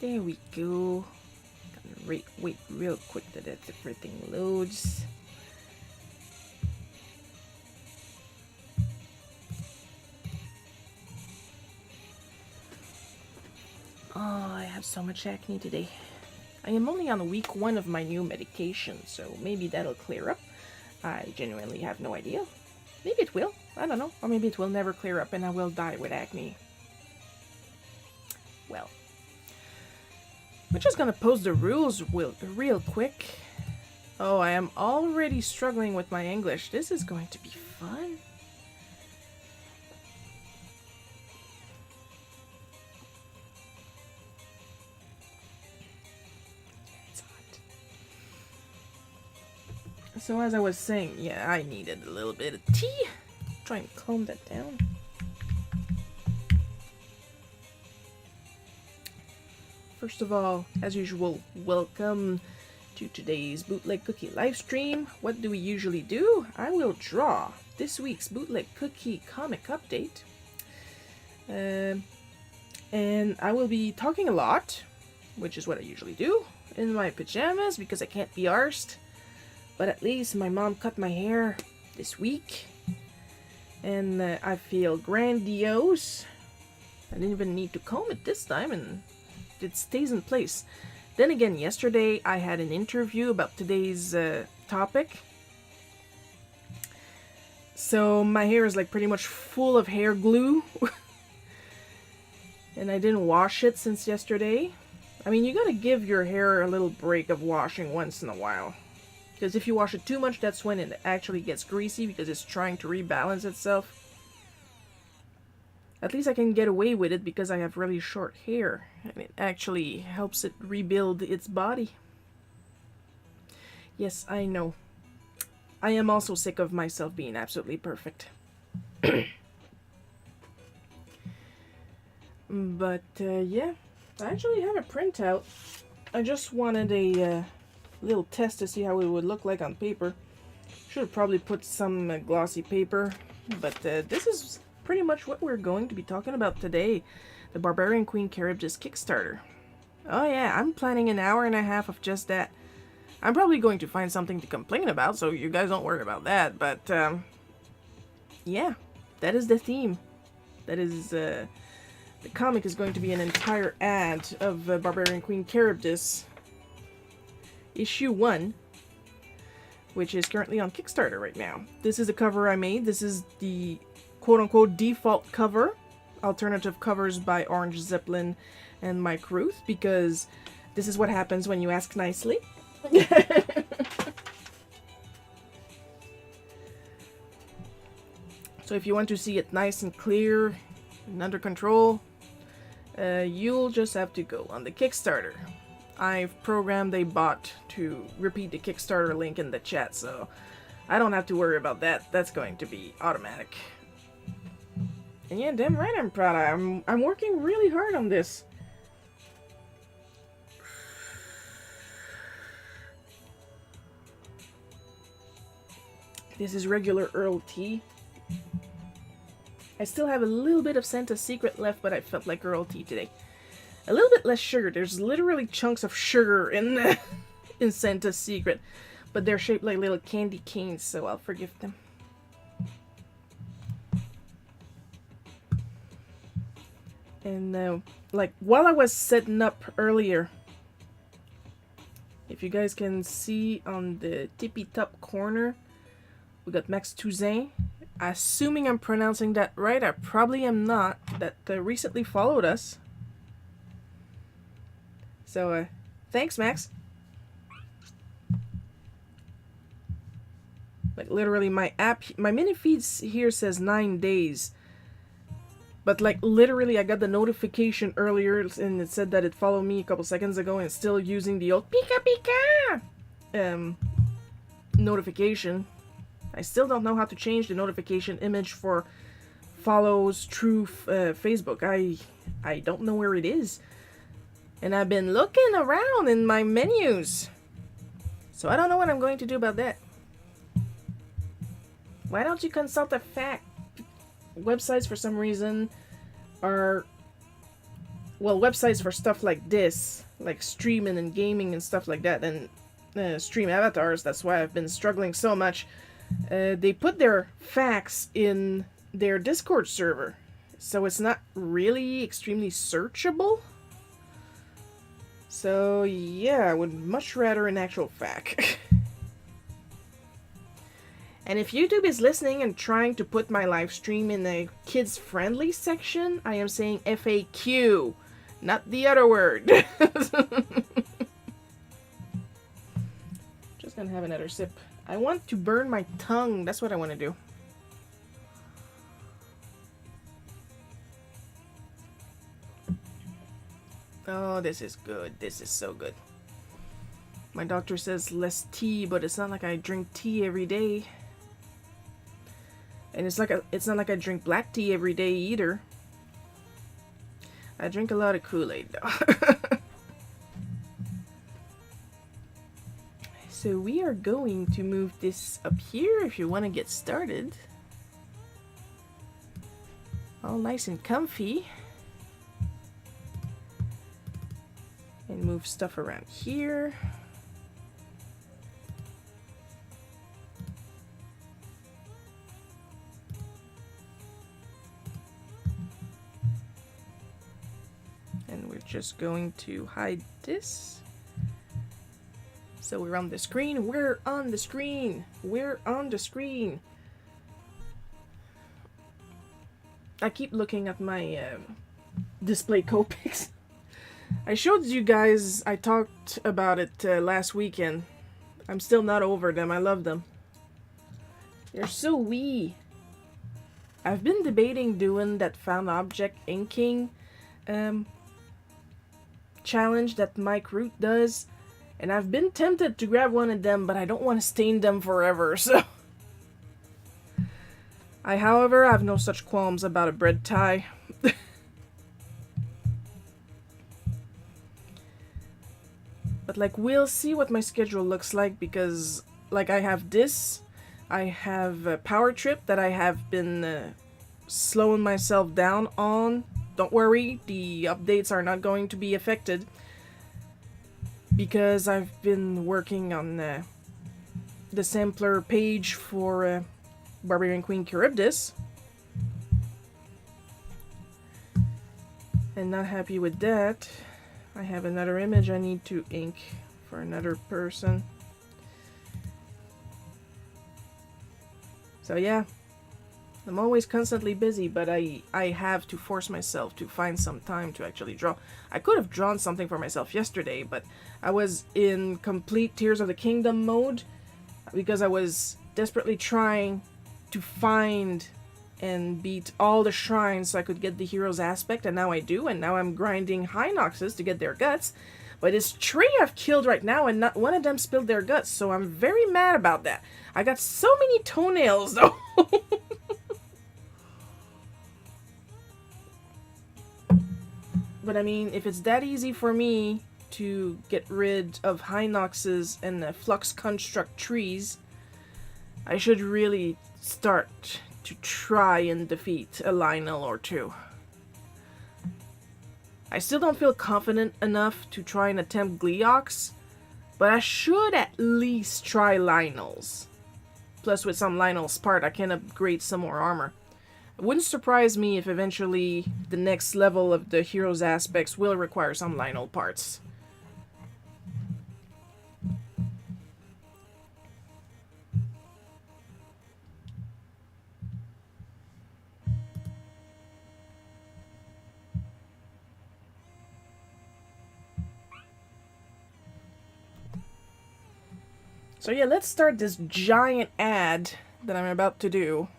There we go. Gotta wait real quick that everything loads. Oh, I have so much acne today. I am only on week 1 of my new medication, so maybe that'll clear up. I genuinely have no idea. Maybe it will. I don't know. Or maybe it will never clear up and I will die with acne. Well, we're just gonna post the rules real quick. Oh, I am already struggling with my English. This is going to be fun. It's hot. So as I was saying, yeah, I needed a little bit of tea. Try and calm that down. First of all, as usual, welcome to today's Bootleg Cookie live stream. What do we usually do? I will draw this week's Bootleg Cookie comic update. And I will be talking a lot, which is what I usually do, in my pajamas because I can't be arsed. But at least my mom cut my hair this week. And I feel grandiose. I didn't even need to comb it this time, and it stays in place. Then again, yesterday I had an interview about today's topic. So my hair is like pretty much full of hair glue. And I didn't wash it since yesterday. I mean, you gotta give your hair a little break of washing once in a while. Because if you wash it too much, that's when it actually gets greasy because it's trying to rebalance itself. At least I can get away with it because I have really short hair. And it actually helps it rebuild its body. Yes, I know. I am also sick of myself being absolutely perfect. But, yeah. I actually have a printout. I just wanted a little test to see how it would look like on paper. Should have probably put some glossy paper. But this is pretty much what we're going to be talking about today. The Barbarian Queen Karybdis Kickstarter. Oh yeah, I'm planning an hour and a half of just that. I'm probably going to find something to complain about, so you guys don't worry about that. But, yeah, that is the theme. That is, the comic is going to be an entire ad of Barbarian Queen Karybdis. Issue 1, which is currently on Kickstarter right now. This is the cover I made. This is the quote-unquote default cover. Alternative covers by Orange Zeppelin and Mike Ruth, because this is what happens when you ask nicely. So if you want to see it nice and clear and under control, you'll just have to go on the Kickstarter. I've programmed a bot to repeat the Kickstarter link in the chat, so I don't have to worry about that. That's going to be automatic. And yeah, damn right I'm proud. I'm working really hard on this. This is regular Earl tea. I still have a little bit of Santa's Secret left, but I felt like Earl tea today. A little bit less sugar. There's literally chunks of sugar in in Santa's Secret, but they're shaped like little candy canes, so I'll forgive them. And like while I was setting up earlier, if you guys can see on the tippy top corner, we got Max Touzin. Assuming I'm pronouncing that right, I probably am not. That recently followed us. So, thanks, Max. Like, literally, my mini feeds here says 9 days. But, like, literally, I got the notification earlier, and it said that it followed me a couple seconds ago, and it's still using the old Pika Pika notification. I still don't know how to change the notification image for follows through Facebook. I don't know where it is. And I've been looking around in my menus. So I don't know what I'm going to do about that. Why don't you consult the fact? Websites, for some reason, are well, websites for stuff like this, like streaming and gaming and stuff like that, and stream avatars. That's why I've been struggling so much. They put their facts in their Discord server, so it's not really extremely searchable. So yeah, I would much rather an actual fact. And if YouTube is listening and trying to put my live stream in the kids-friendly section, I am saying FAQ, not the other word. Just gonna have another sip. I want to burn my tongue. That's what I want to do. Oh, this is good. This is so good. My doctor says less tea, but it's not like I drink tea every day. And it's not like I drink black tea every day either. I drink a lot of Kool-Aid though. So we are going to move this up here if you want to get started. All nice and comfy. And move stuff around here. And we're just going to hide this. So we're on the screen. We're on the screen. We're on the screen. I keep looking at my display Copics. I showed you guys, I talked about it last weekend. I'm still not over them. I love them. They're so wee. I've been debating doing that found object inking challenge that Mike Root does. And I've been tempted to grab one of them, but I don't want to stain them forever, so... however, have no such qualms about a bread tie. But, like, we'll see what my schedule looks like, because, like, I have this. I have a power trip that I have been slowing myself down on. Don't worry, the updates are not going to be affected. Because I've been working on the sampler page for Barbarian Queen Karybdis. And not happy with that. I have another image I need to ink for another person. So yeah, I'm always constantly busy, but I have to force myself to find some time to actually draw. I could have drawn something for myself yesterday, but I was in complete Tears of the Kingdom mode because I was desperately trying to find and beat all the shrines so I could get the hero's aspect, and now I do, and now I'm grinding Hinoxes to get their guts. But this tree I've killed right now, and not one of them spilled their guts, so I'm very mad about that. I got so many toenails, though. But I mean, if it's that easy for me to get rid of Hinoxes and the Flux Construct trees, I should really start to try and defeat a Lionel or two. I still don't feel confident enough to try and attempt Gleeox, but I should at least try Lionels. Plus with some Lionel's part, I can upgrade some more armor. It wouldn't surprise me if eventually the next level of the hero's aspects will require some Lionel parts. So yeah, let's start this giant ad that I'm about to do.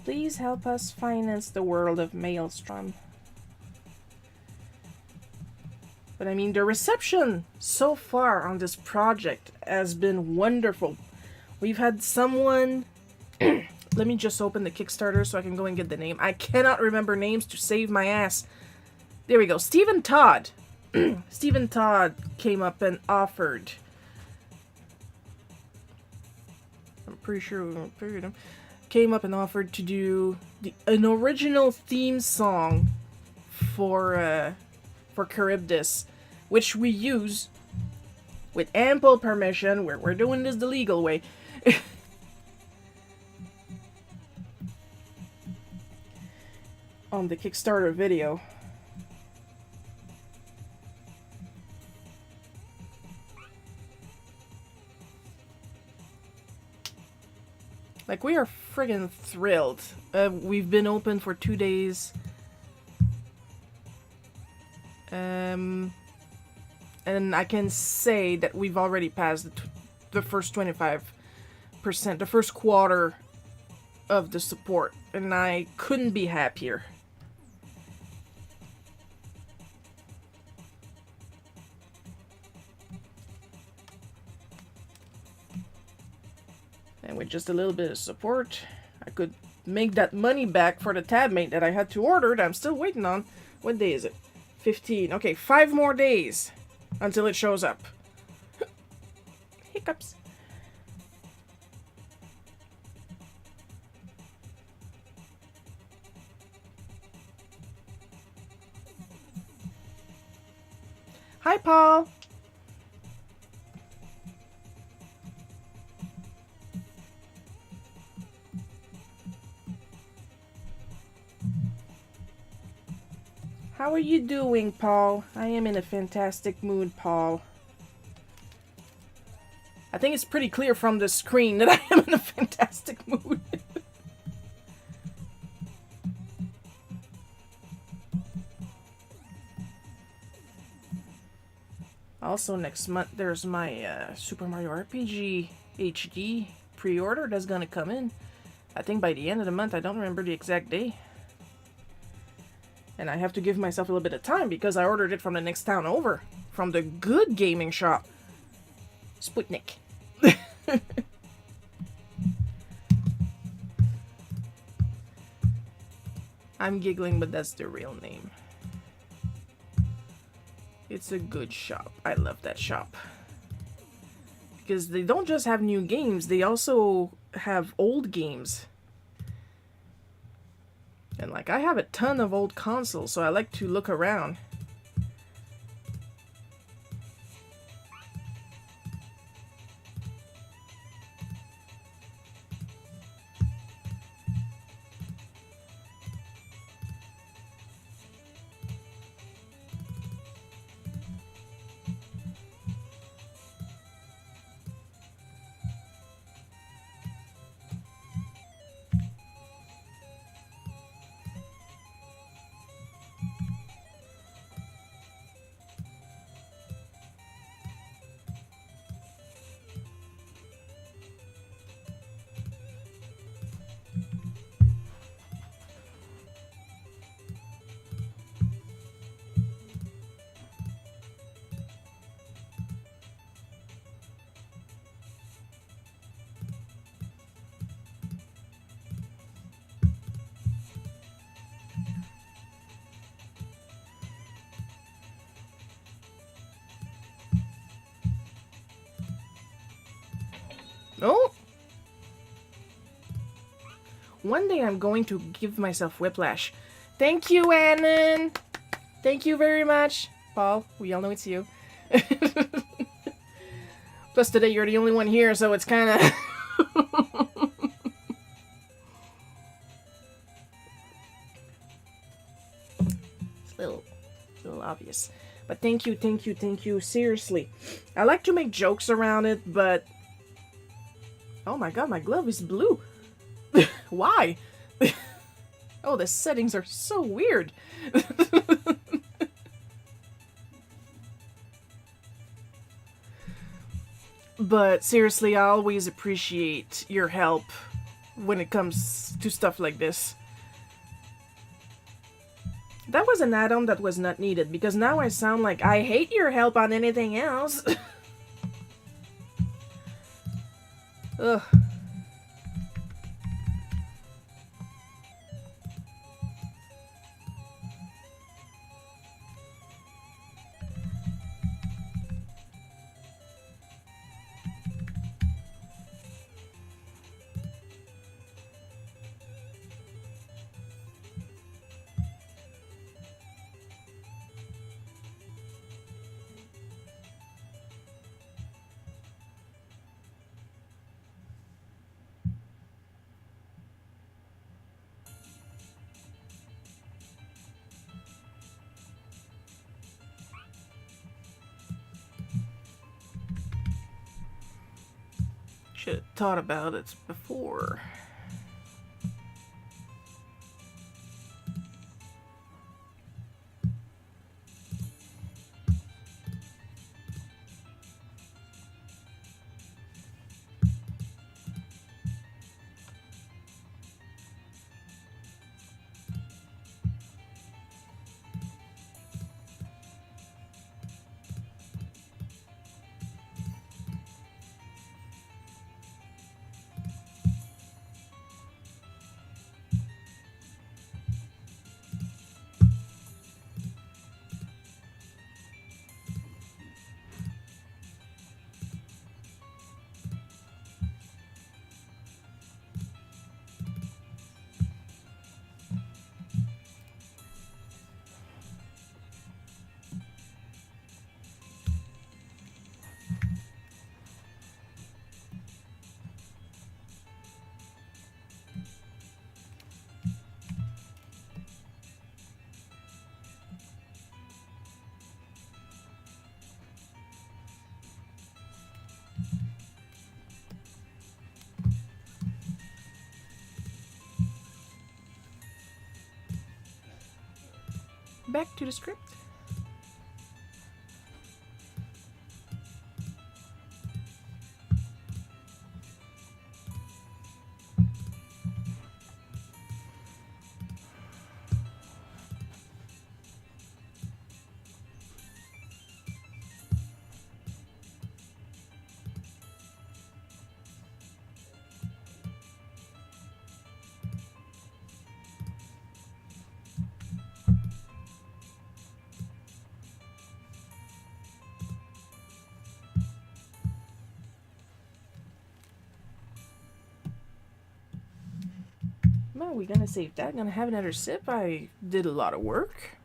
Please help us finance the world of Maelstrom. But I mean, the reception so far on this project has been wonderful. We've had someone... Let me just open the Kickstarter so I can go and get the name. I cannot remember names to save my ass. There we go. Stephen Todd. Stephen Todd came up and offered. I'm pretty sure we paid him. came up and offered to do an original theme song for Karybdis, which we use with ample permission. We're doing this the legal way. On the Kickstarter video. Like, we are friggin' thrilled. We've been open for 2 days. And I can say that we've already passed the first 25%, the first quarter of the support. And I couldn't be happier. And with just a little bit of support, I could make that money back for the tab mate that I had to order that I'm still waiting on. What day is it? 15. Okay, 5 more days until it shows up. Hiccups. Hi, Paul. How are you doing, Paul? I am in a fantastic mood, Paul. I think it's pretty clear from the screen that I am in a fantastic mood. Also, next month, there's my Super Mario RPG HD pre-order that's gonna come in. I think by the end of the month. I don't remember the exact day. And I have to give myself a little bit of time because I ordered it from the next town over. From the good gaming shop. Sputnik. I'm giggling, but that's the real name. It's a good shop. I love that shop. Because they don't just have new games, they also have old games. And like, I have a ton of old consoles, so I like to look around. Oh! One day I'm going to give myself whiplash. Thank you, Annan! Thank you very much. Paul, we all know it's you. Plus today you're the only one here, so it's kinda... It's a little obvious. But thank you, seriously. I like to make jokes around it, but... Oh my god, my glove is blue. Why? Oh, the settings are so weird. But seriously, I always appreciate your help when it comes to stuff like this. That was an add-on that was not needed, because now I sound like I hate your help on anything else. Ugh. Should have thought about it before. Back to the script. Well, we're gonna save that. Gonna have another sip. I did a lot of work.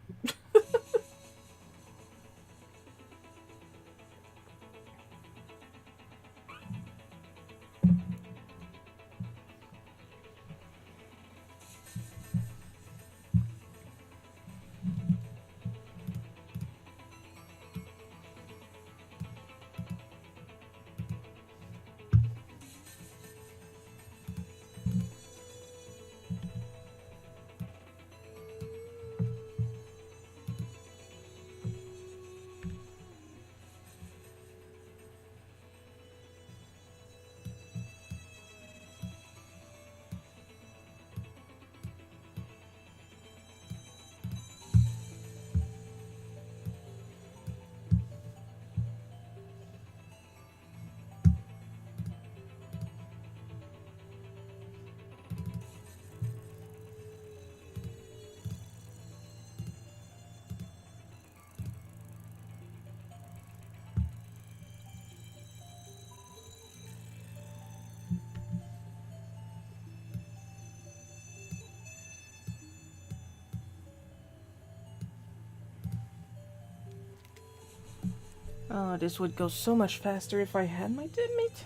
Oh, this would go so much faster if I had my tip mate.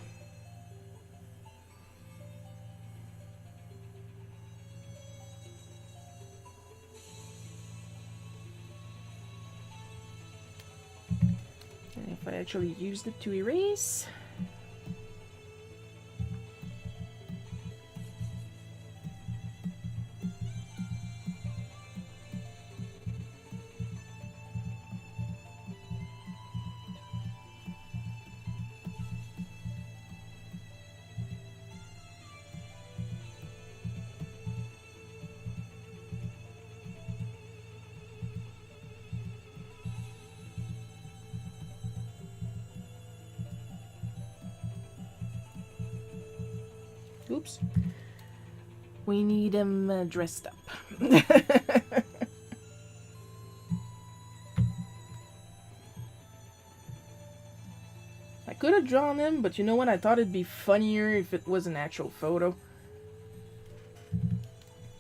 And if I actually used it to erase. Oops. We need him dressed up. I could have drawn him, but you know what? I thought it'd be funnier if it was an actual photo.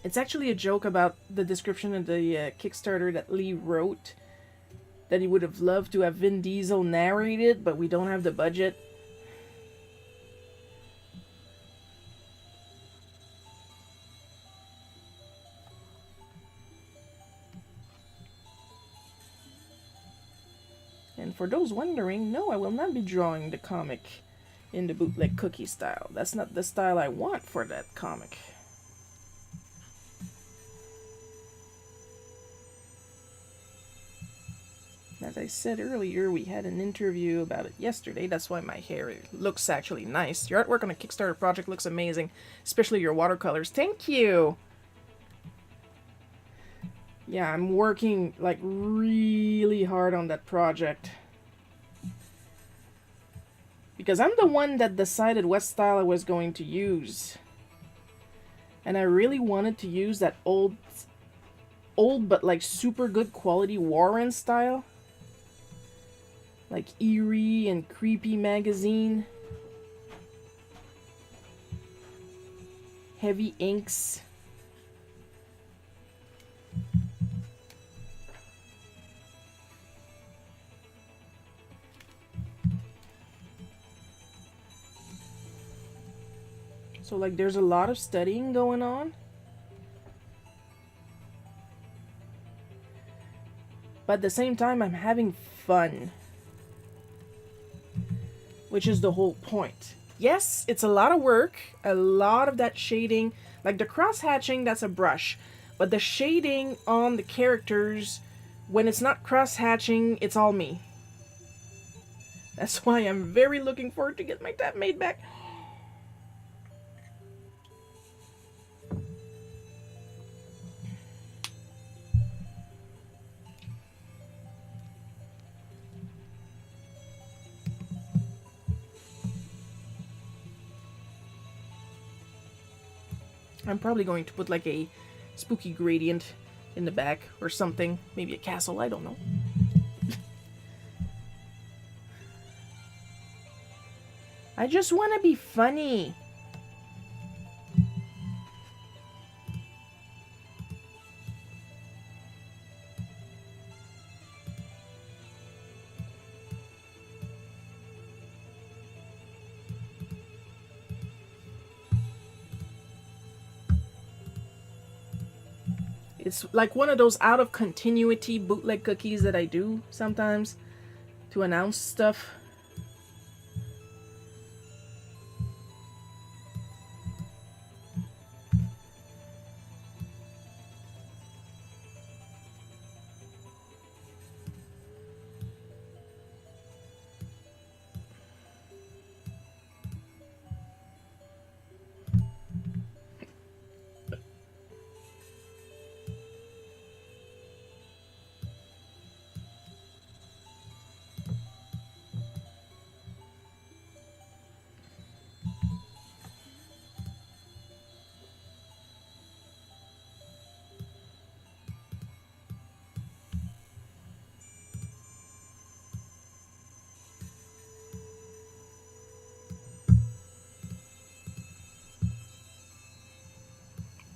It's actually a joke about the description of the Kickstarter that Lee wrote. That he would have loved to have Vin Diesel narrated, but we don't have the budget. And for those wondering, no, I will not be drawing the comic in the bootleg cookie style. That's not the style I want for that comic. As I said earlier, we had an interview about it yesterday. That's why my hair looks actually nice. Your artwork on a Kickstarter project looks amazing, especially your watercolors. Thank you! Yeah, I'm working like really hard on that project. Because I'm the one that decided what style I was going to use. And I really wanted to use that old but like super good quality Warren style. Like eerie and creepy magazine. Heavy inks. So like there's a lot of studying going on. But at the same time I'm having fun. Which is the whole point. Yes, it's a lot of work. A lot of that shading. Like the cross-hatching, that's a brush. But the shading on the characters, when it's not cross-hatching, it's all me. That's why I'm very looking forward to get my tab made back. I'm probably going to put like a spooky gradient in the back or something. Maybe a castle, I don't know. I just want to be funny. It's like one of those out of continuity bootleg cookies that I do sometimes to announce stuff.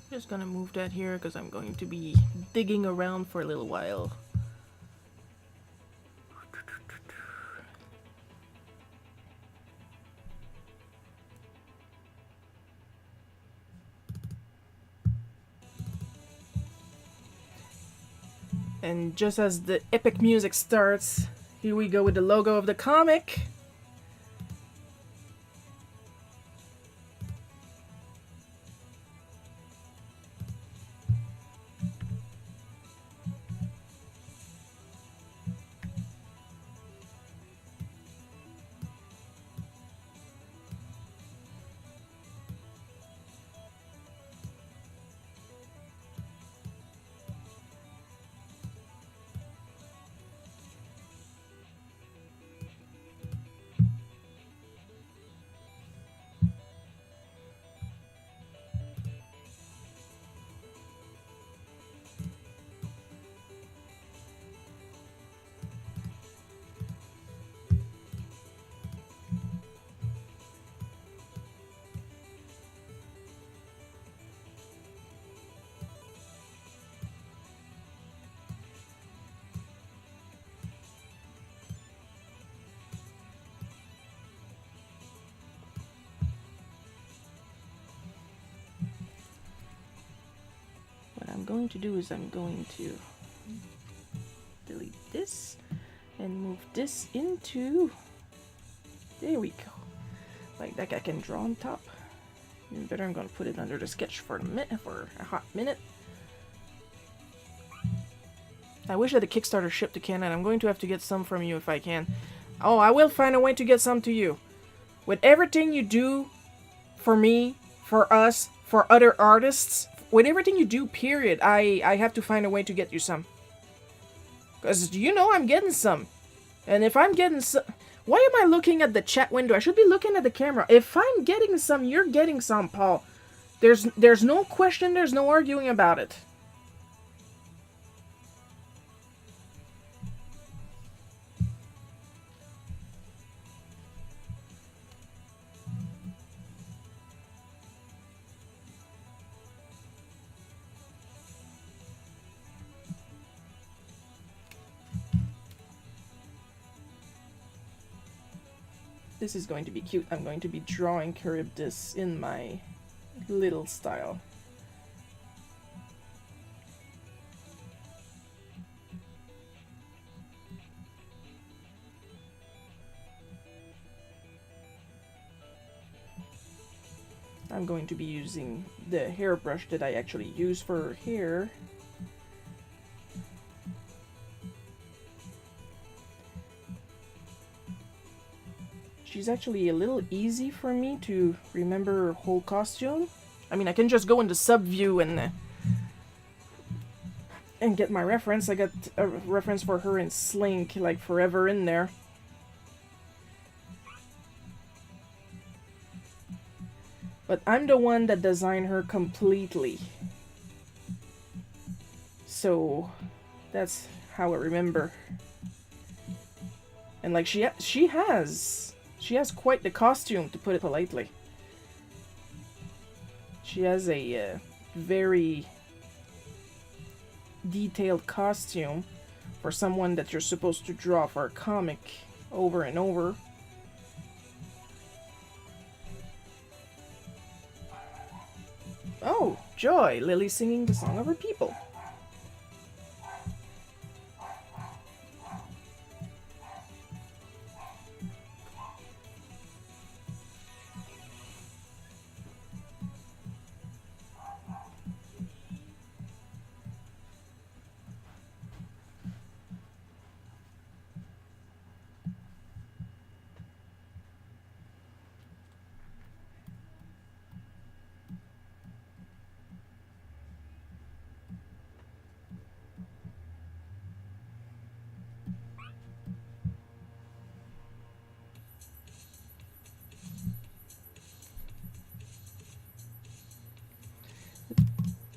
Just gonna move that here because I'm going to be digging around for a little while. And just as the epic music starts, here we go with the logo of the comic. What I'm going to do is I'm going to delete this and move this into, there we go, Like that I can draw on top. Even better, I'm gonna put it under the sketch for a hot minute. I wish that the Kickstarter shipped to Canada. I'm going to have to get some from you if I can. Oh, I will find a way to get some to you. With everything you do for me, for us, for other artists, with everything you do, period, I have to find a way to get you some. Because you know I'm getting some. And if I'm getting some... Why am I looking at the chat window? I should be looking at the camera. If I'm getting some, you're getting some, Paul. There's no question, there's no arguing about it. This is going to be cute. I'm going to be drawing Karybdis in my little style. I'm going to be using the hairbrush that I actually use for her hair. She's actually a little easy for me to remember her whole costume. I mean, I can just go into sub-view and get my reference. I got a reference for her in Slink, like forever in there. But I'm the one that designed her completely. So that's how I remember. And like she has quite the costume, to put it politely. She has a very detailed costume for someone that you're supposed to draw for a comic over and over. Oh, joy! Lily singing the song of her people.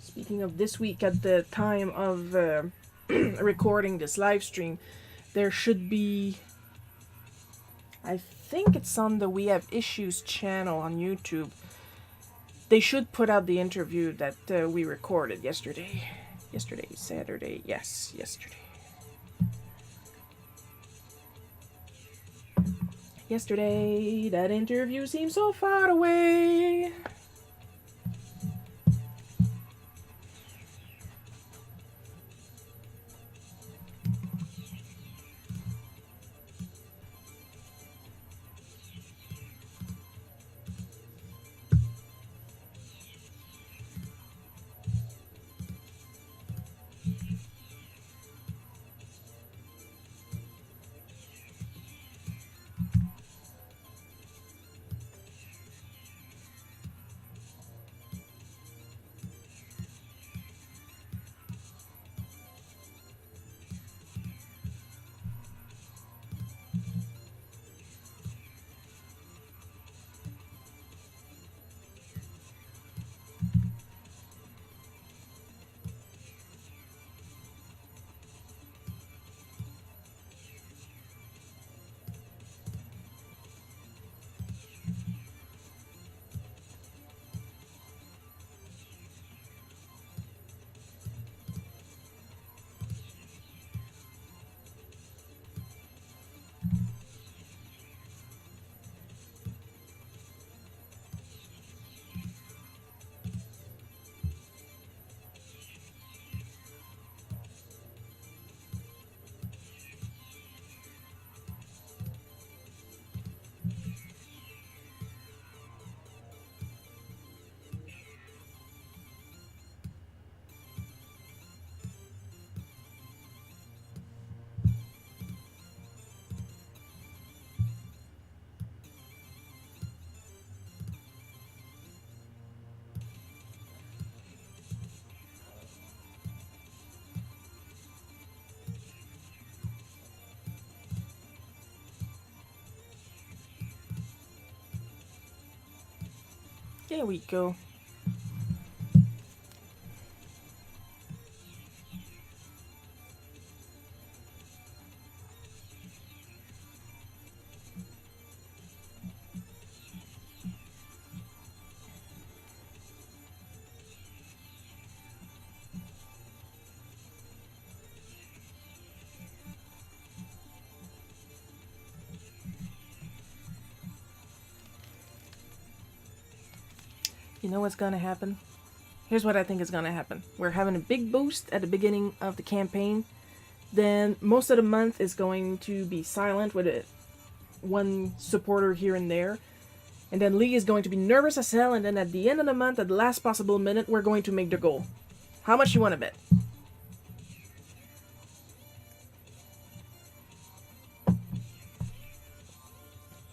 Speaking of this week, at the time of recording this live stream, there should be, I think it's on the We Have Issues channel on YouTube. They should put out the interview that we recorded yesterday. Saturday. Yes, yesterday. Yesterday, that interview seemed so far away. There we go. You know what's gonna happen? Here's what I think is gonna happen. We're having a big boost at the beginning of the campaign. Then most of the month is going to be silent with one supporter here and there. And then Lee is going to be nervous as hell, and then at the end of the month, at the last possible minute, we're going to make the goal. How much you want to bet?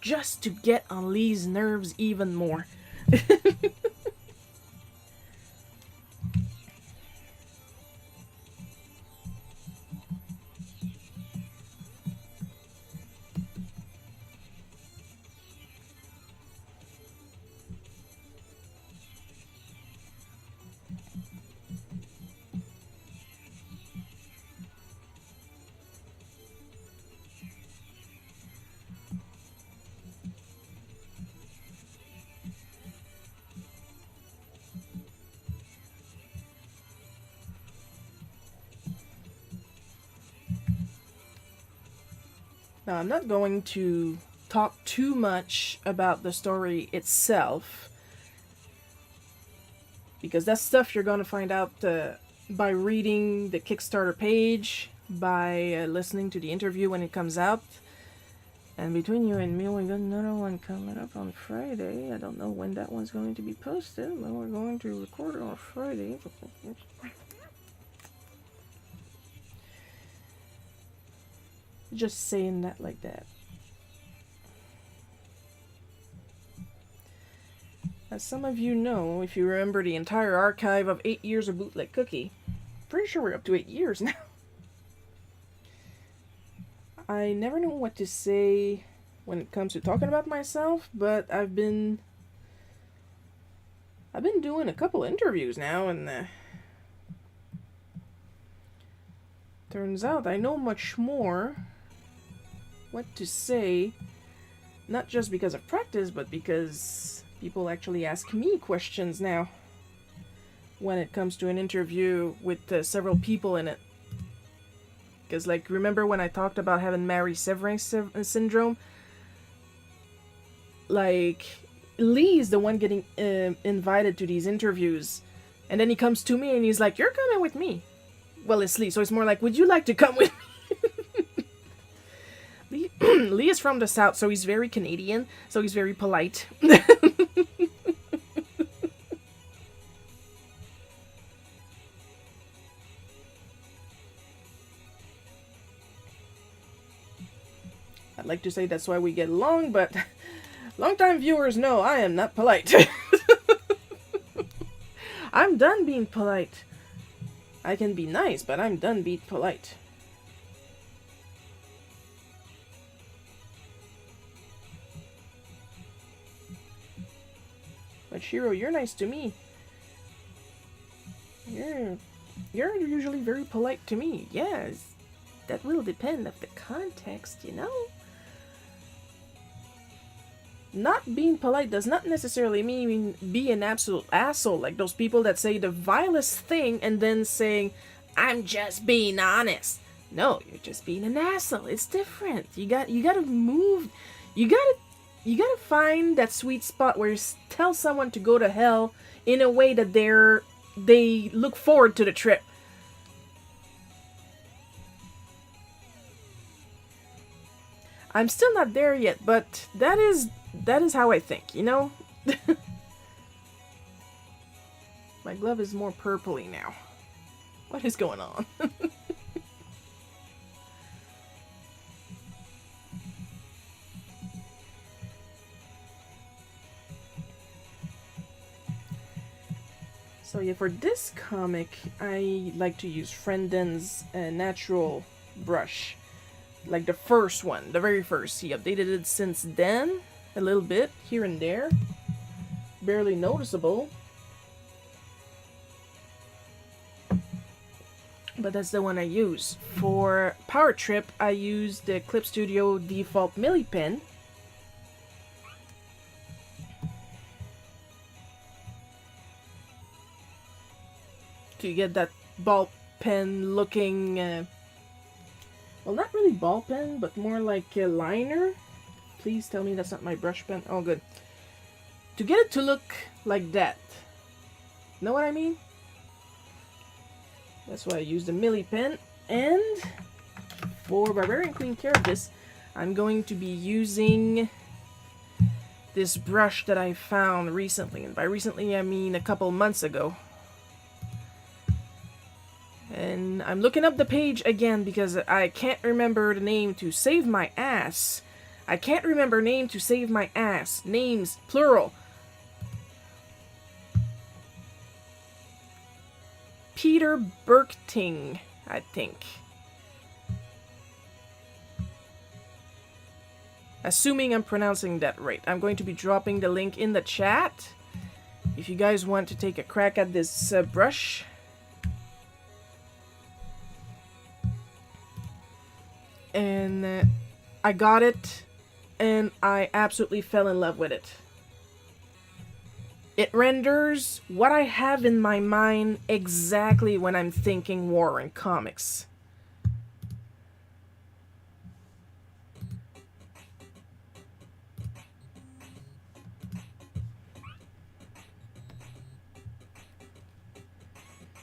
Just to get on Lee's nerves even more. Now, I'm not going to talk too much about the story itself, because that's stuff you're going to find out by reading the Kickstarter page, by listening to the interview when it comes out. And between you and me, we got another one coming up on Friday. I don't know when that one's going to be posted, but we're going to record it on Friday. Just saying that like that. As some of you know, if you remember the entire archive of 8 years of Bootleg Cookie, pretty sure we're up to 8 years now. I never know what to say when it comes to talking about myself, but I've been doing a couple interviews now, and turns out I know much more what to say, not just because of practice, but because people actually ask me questions now when it comes to an interview with several people in it. Because, like, remember when I talked about having Mary Severin syndrome? Like, Lee is the one getting invited to these interviews, and then he comes to me and he's like, "You're coming with me." Well, it's Lee, so it's more like, "Would you like to come with me?" Lee is from the South, so he's very Canadian, so he's very polite. I'd like to say that's why we get along, but long-time viewers know I am not polite. I'm done being polite. I can be nice, but I'm done being polite. But Shiro, you're nice to me. You're usually very polite to me. Yes, that will depend of the context, you know? Not being polite does not necessarily mean be an absolute asshole, like those people that say the vilest thing and then saying, "I'm just being honest." No, you're just being an asshole. It's different. You gotta move. You gotta find that sweet spot where you tell someone to go to hell in a way that they look forward to the trip. I'm still not there yet, but that is how I think, you know? My glove is more purpley now. What is going on? So yeah, for this comic, I like to use Frienden's natural brush. Like the first one, the very first. He updated it since then, a little bit, here and there. barely noticeable. But that's the one I use. For Power Trip, I use the Clip Studio default Milli pen. To get that ball pen looking, well, not really ball pen, but more like a liner. Please tell me that's not my brush pen. Oh, good. To get it to look like that. Know what I mean? That's why I use the Milli pen. And for Barbarian Queen Karybdis, I'm going to be using this brush that I found recently. And by recently, I mean a couple months ago. And I'm looking up the page again because I can't remember the name to save my ass. I can't remember name to save my ass. Names, plural. Peter Berkting, I think. Assuming I'm pronouncing that right. I'm going to be dropping the link in the chat. If you guys want to take a crack at this brush. And I got it, and I absolutely fell in love with it. It renders what I have in my mind exactly when I'm thinking war and comics.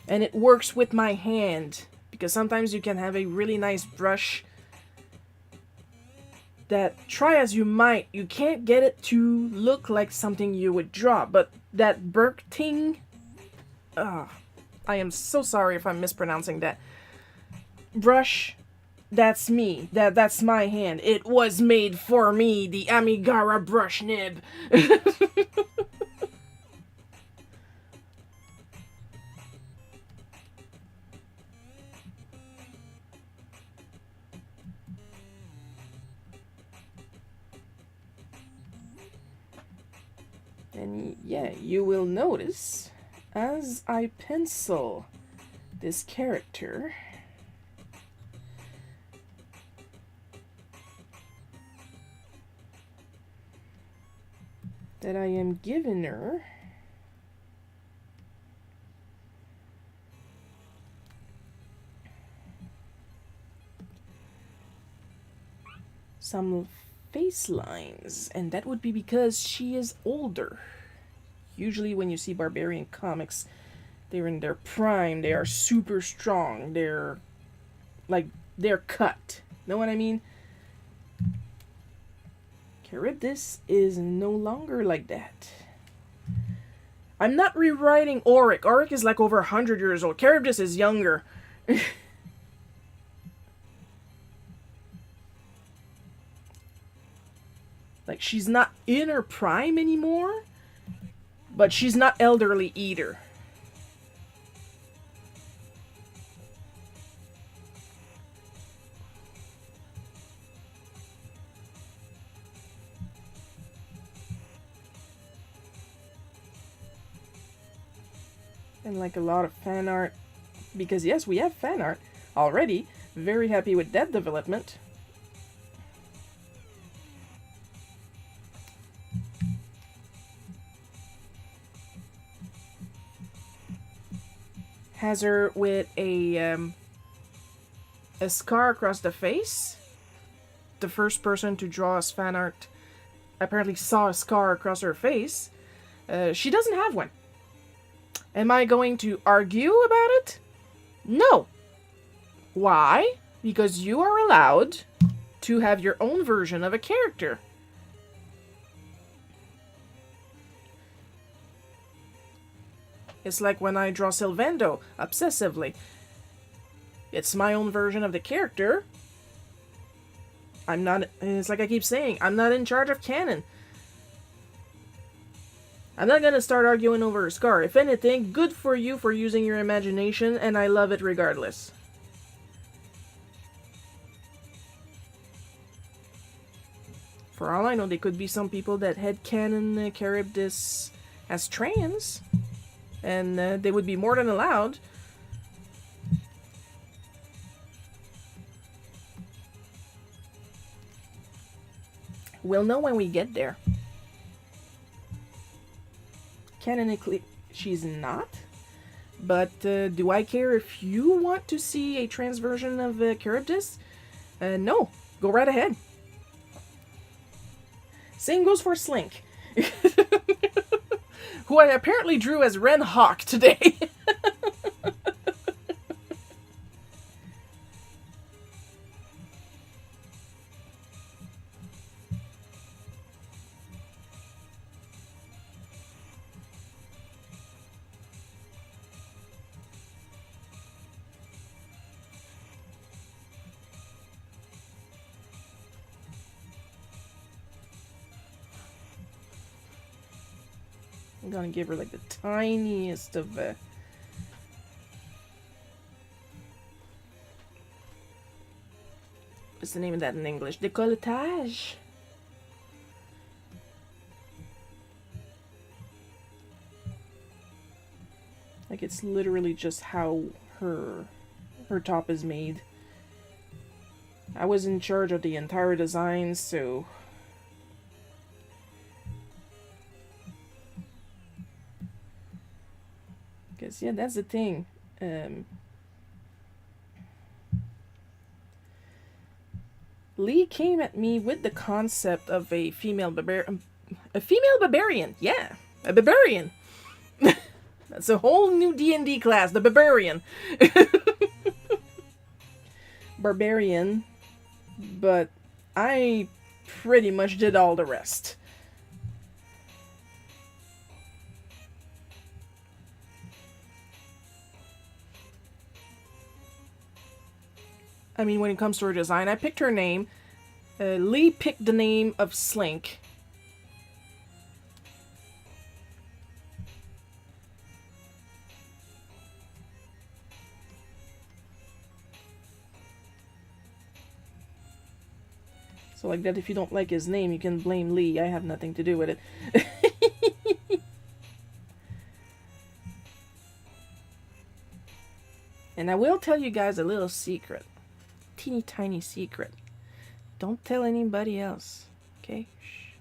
And it works with my hand, because sometimes you can have a really nice brush that, try as you might, you can't get it to look like something you would draw. But that Berkting, I am so sorry if I'm mispronouncing that. Brush, that's me. That's my hand. It was made for me, the Amigara brush nib. And yeah, you will notice as I pencil this character that I am giving her some face lines, and that would be because she is older. Usually when you see barbarian comics, they're in their prime, they are super strong, they're cut. Know what I mean? Karybdis is no longer like that. I'm not rewriting Auric. Auric is like over 100 years old. Karybdis is younger. Like, she's not in her prime anymore, but she's not elderly either. And like a lot of fan art, because yes, we have fan art already. Very happy with that development. Has her with a scar across the face. The first person to draw us fan art apparently saw a scar across her face. She doesn't have one. Am I going to argue about it? No. Why? Because you are allowed to have your own version of a character. It's like when I draw Sylvando obsessively. It's my own version of the character. It's like I keep saying, I'm not in charge of canon. I'm not gonna start arguing over a scar. If anything, good for you for using your imagination, and I love it regardless. For all I know, there could be some people that headcanon Karybdis as trans, and they would be more than allowed. We'll know when we get there. Canonically, she's not. But do I care if you want to see a trans version of Karybdis? No. Go right ahead. Same goes for Slink. Who I apparently drew as Ren Hawk today. I'm gonna give her like the tiniest of what's the name of that in English? Décolletage. Like it's literally just how her top is made. I was in charge of the entire design, so because yeah, that's the thing. Lee came at me with the concept of a female barbarian. Yeah, a barbarian. That's a whole new D&D class, the barbarian. Barbarian, but I pretty much did all the rest. I mean, when it comes to her design, I picked her name. Lee picked the name of Slink. So like that, if you don't like his name, you can blame Lee. I have nothing to do with it. And I will tell you guys a little secret. Teeny tiny secret. Don't tell anybody else. Okay? Shh.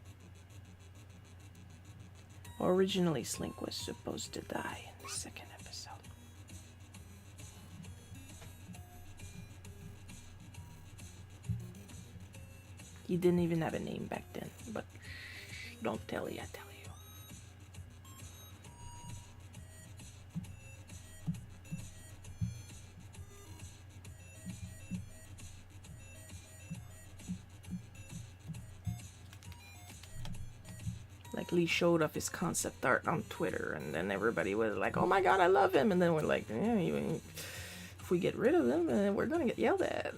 Originally, Slink was supposed to die in the second episode. He didn't even have a name back then. But shh, don't tell you, I tell you. Like Lee showed off his concept art on Twitter, and then everybody was like, "Oh my God, I love him!" And then we're like, yeah, "If we get rid of him, we're gonna get yelled at."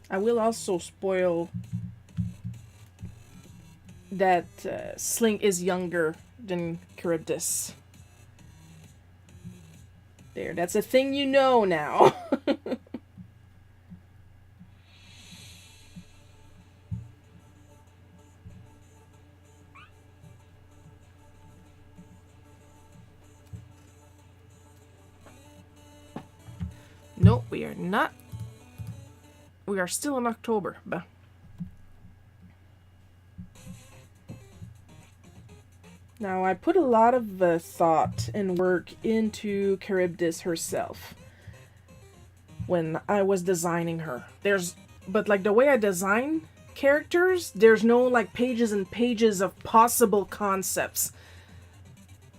I will also spoil that Slink is younger than Karybdis. There, that's a thing you know now. Nope, we are not. We are still in October. Bah. Now, I put a lot of thought and work into Karybdis herself when I was designing her. But like the way I design characters, there's no like pages and pages of possible concepts.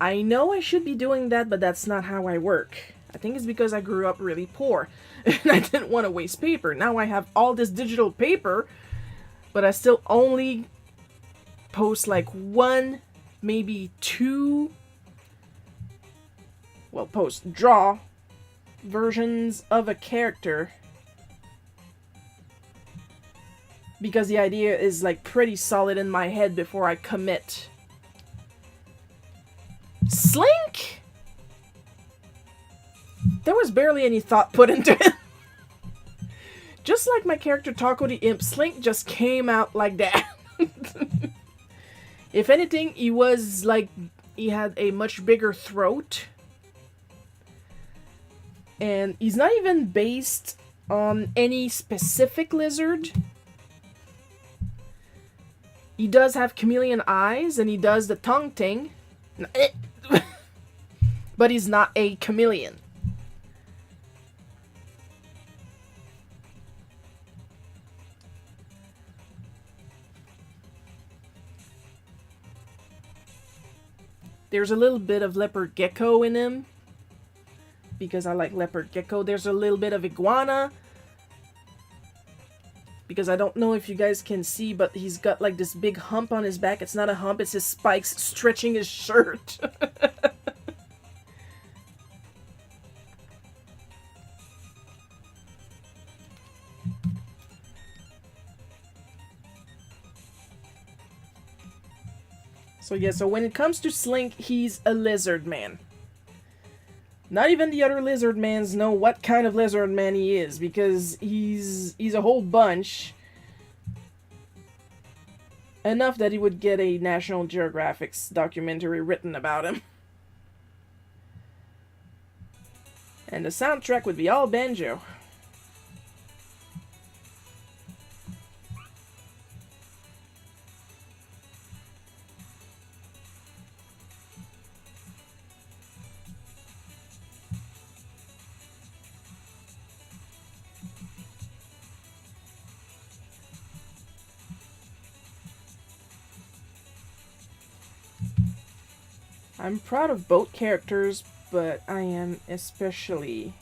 I know I should be doing that, but that's not how I work. I think it's because I grew up really poor and I didn't want to waste paper. Now I have all this digital paper, but I still only post like one, maybe two, draw versions of a character because the idea is like pretty solid in my head before I commit. Slink? There was barely any thought put into it. Just like my character Taco the Imp, Slink just came out like that. If anything, he was like, he had a much bigger throat. And he's not even based on any specific lizard. He does have chameleon eyes, and he does the tongue thing. But he's not a chameleon. There's a little bit of leopard gecko in him, because I like leopard gecko. There's a little bit of iguana, because I don't know if you guys can see, but he's got like this big hump on his back. It's not a hump, it's his spikes stretching his shirt. So yeah, so when it comes to Slink, he's a lizard man. Not even the other lizard mans know what kind of lizard man he is, because he's a whole bunch. Enough that he would get a National Geographic's documentary written about him. And the soundtrack would be all banjo. I'm proud of both characters, but I am especially,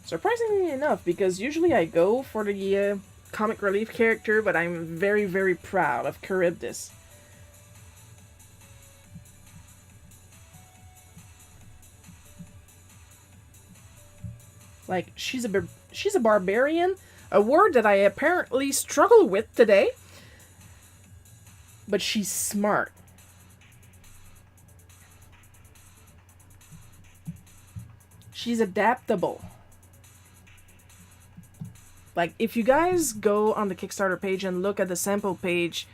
surprisingly enough, because usually I go for the comic relief character, but I'm very, very proud of Karybdis. Like, she's a barbarian, a word that I apparently struggle with today, but she's smart. She's adaptable. Like, if you guys go on the Kickstarter page and look at the sample page,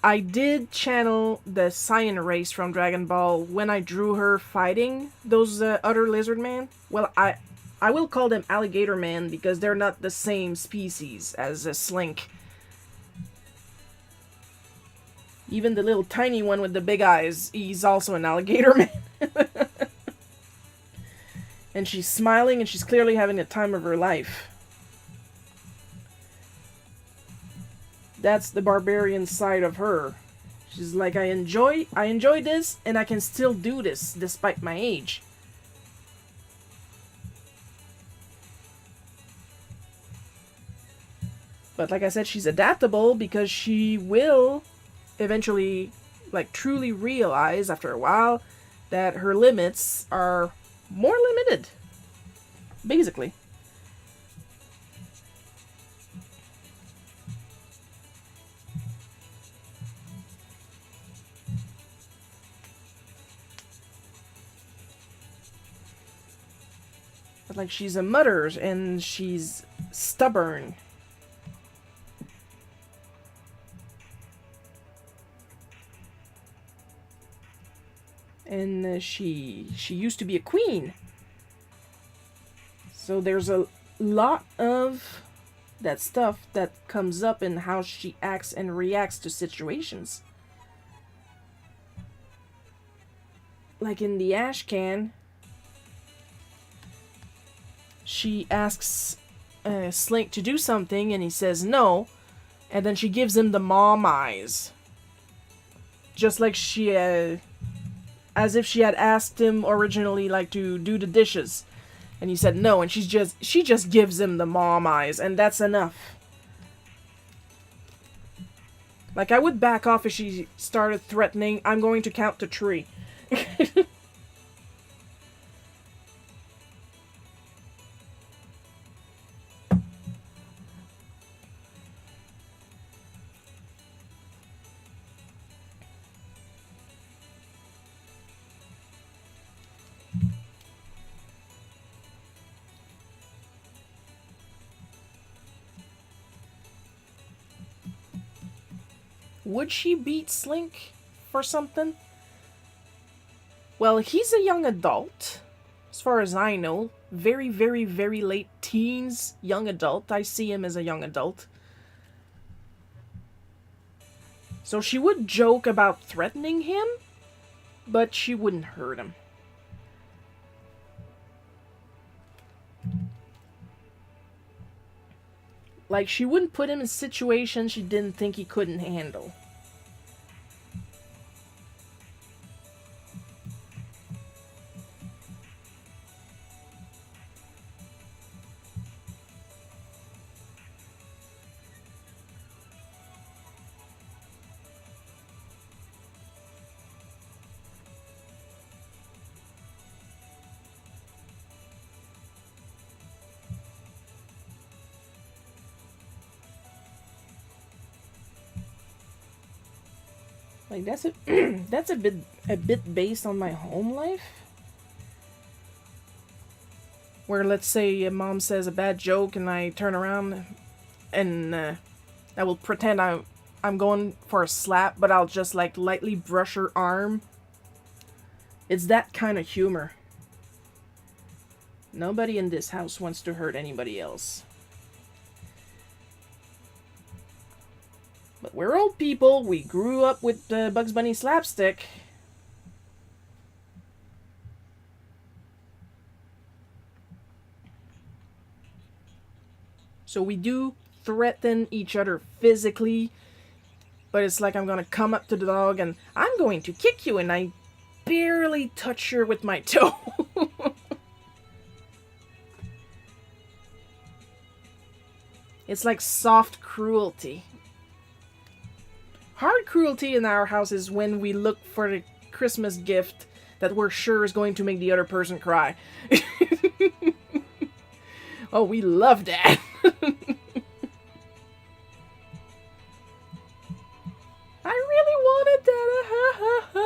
I did channel the Cyan race from Dragon Ball when I drew her fighting those other lizard men. Well, I will call them alligator man because they're not the same species as a Slink. Even the little tiny one with the big eyes, he's also an alligator man. And she's smiling, and she's clearly having the time of her life. That's the barbarian side of her. She's like, I enjoy this, and I can still do this despite my age. But like I said, she's adaptable because she will eventually, like, truly realize after a while that her limits are more limited, basically. But like, she's a mother and she's stubborn. And she used to be a queen. So there's a lot of that stuff that comes up in how she acts and reacts to situations. Like in the ash can, she asks Slink to do something and he says no, and then she gives him the mom eyes. Just like she as if she had asked him originally, like, to do the dishes, and he said no, and she just gives him the mom eyes, and that's enough. Like, I would back off if she started threatening, I'm going to count to 3. Would she beat Slink for something? Well, he's a young adult, as far as I know. Very, very, very late teens, young adult. I see him as a young adult. So she would joke about threatening him, but she wouldn't hurt him. Like, she wouldn't put him in situations she didn't think he couldn't handle. Like, that's that's a bit based on my home life. Where, let's say, mom says a bad joke and I turn around and I will pretend I'm going for a slap, but I'll just like lightly brush her arm. It's that kind of humor. Nobody in this house wants to hurt anybody else. But we're old people. We grew up with Bugs Bunny slapstick. So we do threaten each other physically. But it's like I'm going to come up to the dog and I'm going to kick you, and I barely touch her with my toe. It's like soft cruelty. Hard cruelty in our house is when we look for the Christmas gift that we're sure is going to make the other person cry. Oh, we love that. I really wanted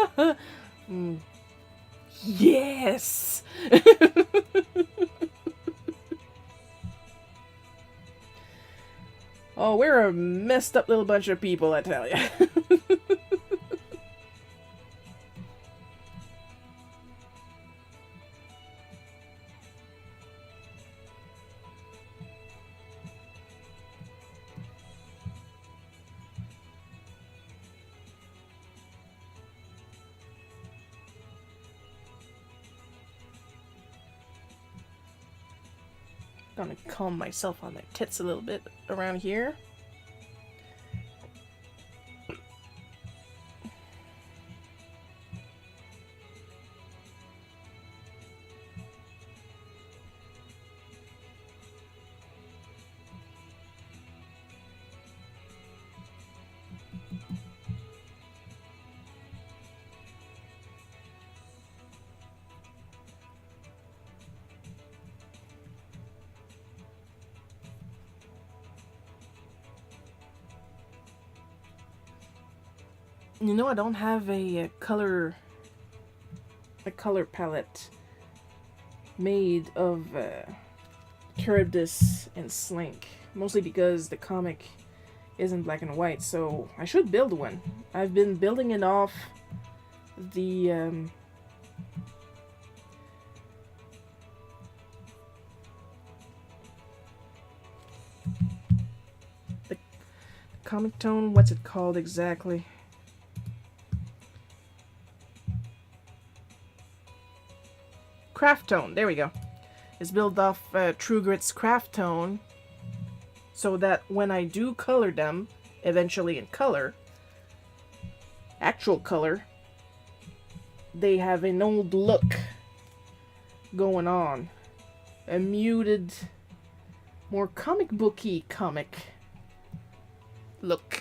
that. Yes. Oh, we're a messed up little bunch of people, I tell you. Gonna calm myself on my tits a little bit around here. You know, I don't have a color palette made of Karybdis and Slink, mostly because the comic isn't black and white, so I should build one. I've been building it off the comic tone, what's it called exactly? Craft tone, there we go. It's built off True Grit's craft tone, so that when I do color them, eventually in color, actual color, they have an old look going on. A muted, more comic booky comic look.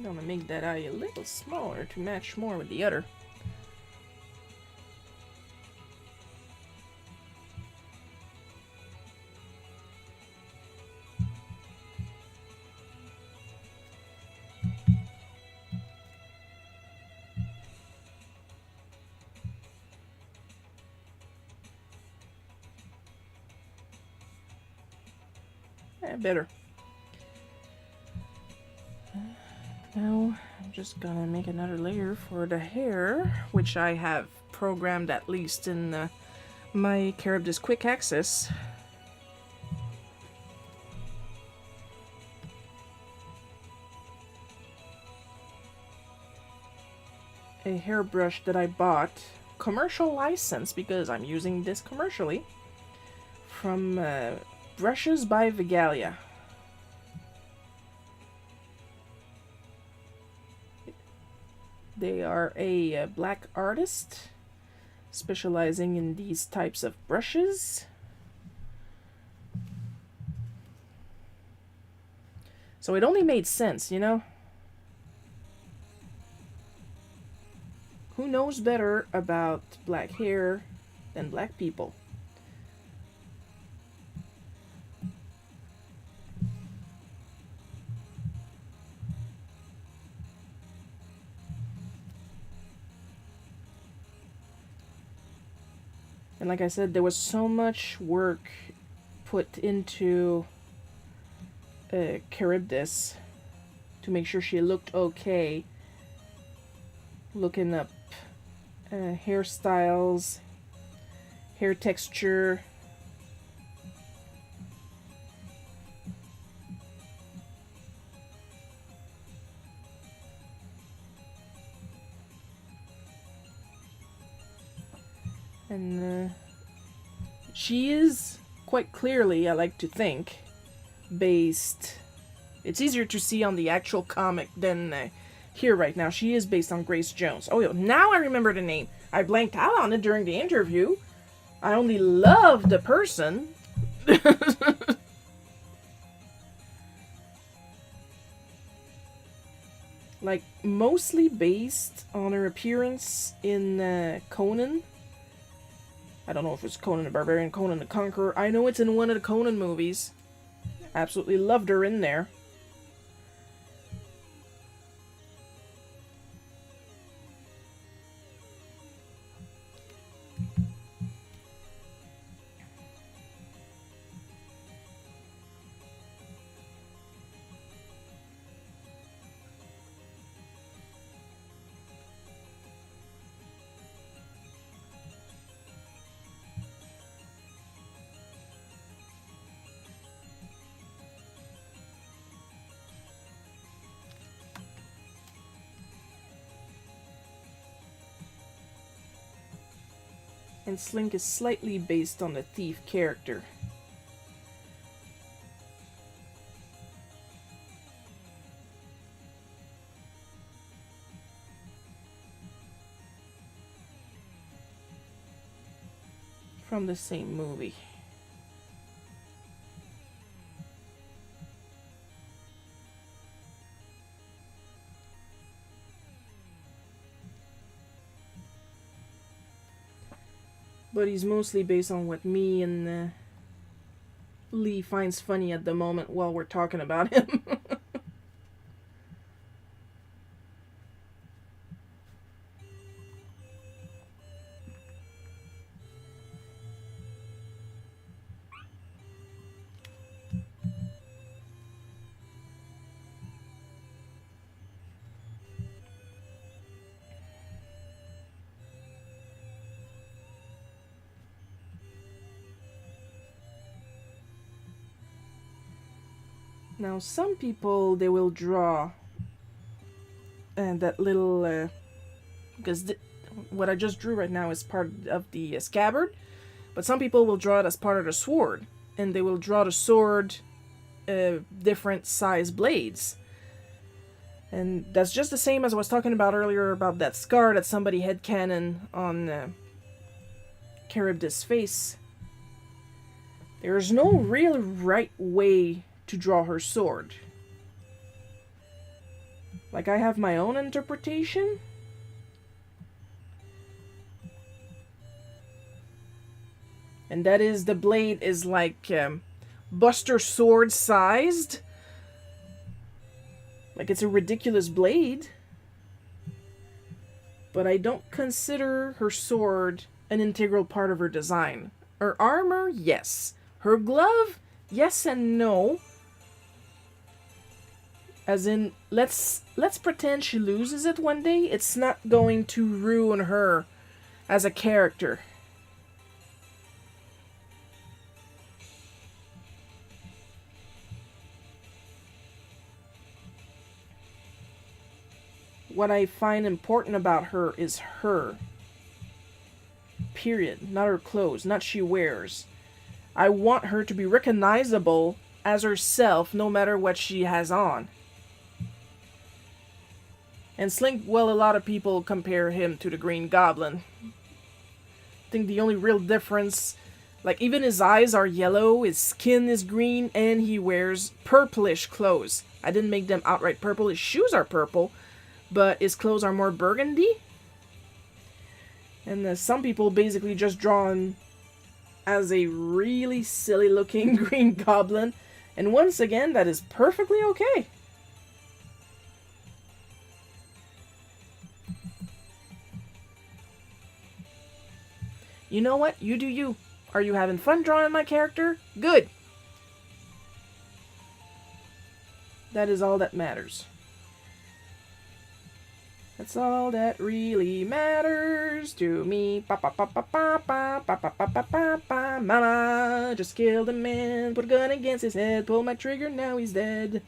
I'm gonna make that eye a little smaller to match more with the other. Better. Now I'm just gonna make another layer for the hair, which I have programmed at least in my Karybdis quick access. A hairbrush that I bought, commercial license, because I'm using this commercially, from Brushes by Vigalia. They are a black artist specializing in these types of brushes. So it only made sense, you know? Who knows better about black hair than black people? And like I said, there was so much work put into Karybdis to make sure she looked okay. Looking up hairstyles, hair texture. And she is quite clearly, I like to think, based. It's easier to see on the actual comic than here right now. She is based on Grace Jones. Oh, yo, now I remember the name. I blanked out on it during the interview. I only love the person. Like, mostly based on her appearance in Conan. I don't know if it's Conan the Barbarian, Conan the Conqueror. I know it's in one of the Conan movies. Absolutely loved her in there. And Slink is slightly based on the thief character. From the same movie. But he's mostly based on what me and Lee finds funny at the moment while we're talking about him. Now, some people, they will draw that little, because what I just drew right now is part of the scabbard, but some people will draw it as part of the sword, and they will draw the sword different size blades. And that's just the same as I was talking about earlier about that scar that somebody had cannon on Karybdis' face. There's no real right way to draw her sword. Like, I have my own interpretation. And that is, the blade is like Buster Sword sized. Like, it's a ridiculous blade. But I don't consider her sword an integral part of her design. Her armor, yes. Her glove, yes and no. As in, let's pretend she loses it one day. It's not going to ruin her as a character. What I find important about her is her. Period. Not her clothes, not she wears. I want her to be recognizable as herself no matter what she has on. And Slink, well, a lot of people compare him to the Green Goblin. I think the only real difference, like even his eyes are yellow, his skin is green, and he wears purplish clothes. I didn't make them outright purple. His shoes are purple, but his clothes are more burgundy. And some people basically just draw him as a really silly looking Green Goblin. And once again, that is perfectly okay. You know what? You do you. Are you having fun drawing my character? Good. That is all that matters. That's all that really matters to me. Pa pa pa pa pa pa pa pa pa pa pa pa. Mama just killed a man, put a gun against his head, pull my trigger, now he's dead.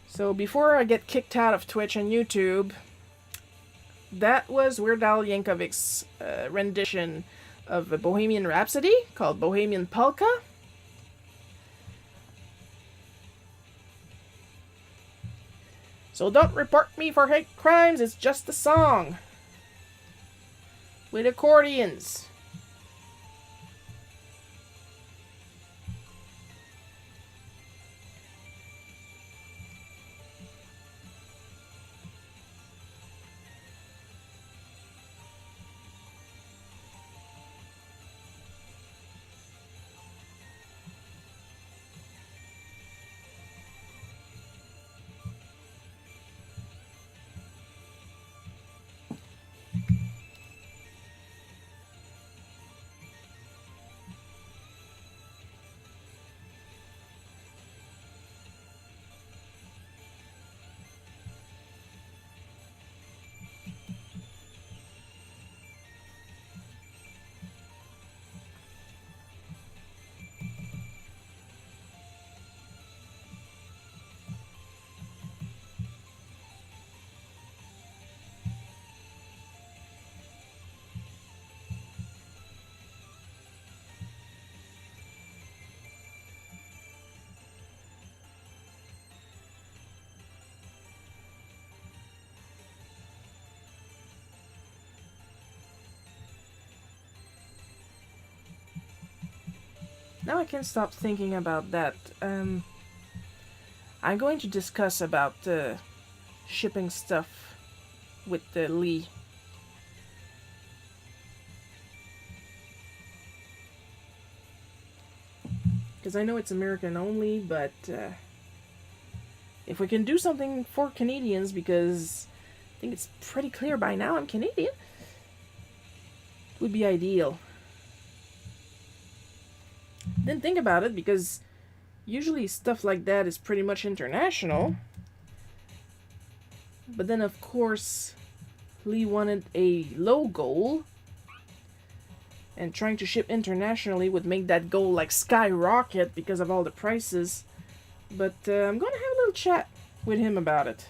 So before I get kicked out of Twitch and YouTube, that was Weird Al Yankovic's rendition of a Bohemian Rhapsody called Bohemian Polka. So don't report me for hate crimes, it's just a song. With accordions. Now I can't stop thinking about that. I'm going to discuss about shipping stuff with Lee. Because I know it's American only, but if we can do something for Canadians, because I think it's pretty clear by now I'm Canadian, it would be ideal. Didn't think about it because usually stuff like that is pretty much international. But then of course Lee wanted a low goal, and trying to ship internationally would make that goal like skyrocket because of all the prices. But I'm gonna have a little chat with him about it.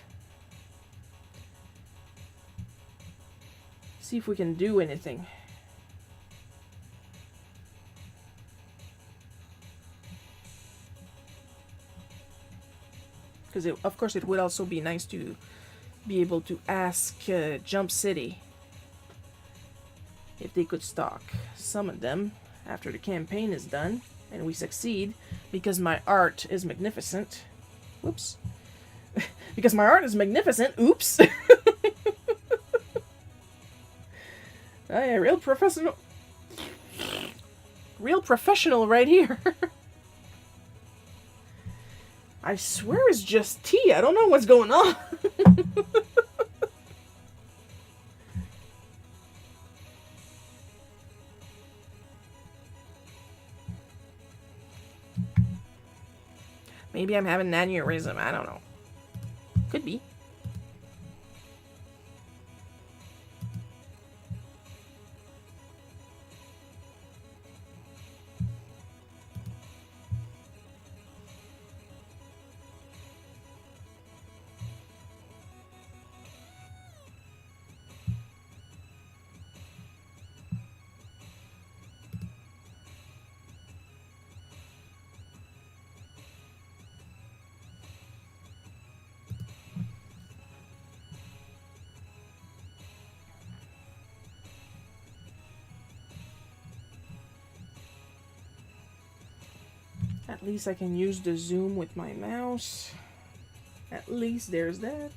See if we can do anything. Because of course it would also be nice to be able to ask Jump City if they could stock some of them after the campaign is done and we succeed, because my art is magnificent. Whoops. Because my art is magnificent. Oops. Oh yeah, real professional. Real professional right here. I swear it's just tea. I don't know what's going on. Maybe I'm having an aneurysm. I don't know. Could be. At least I can use the zoom with my mouse. At least there's that.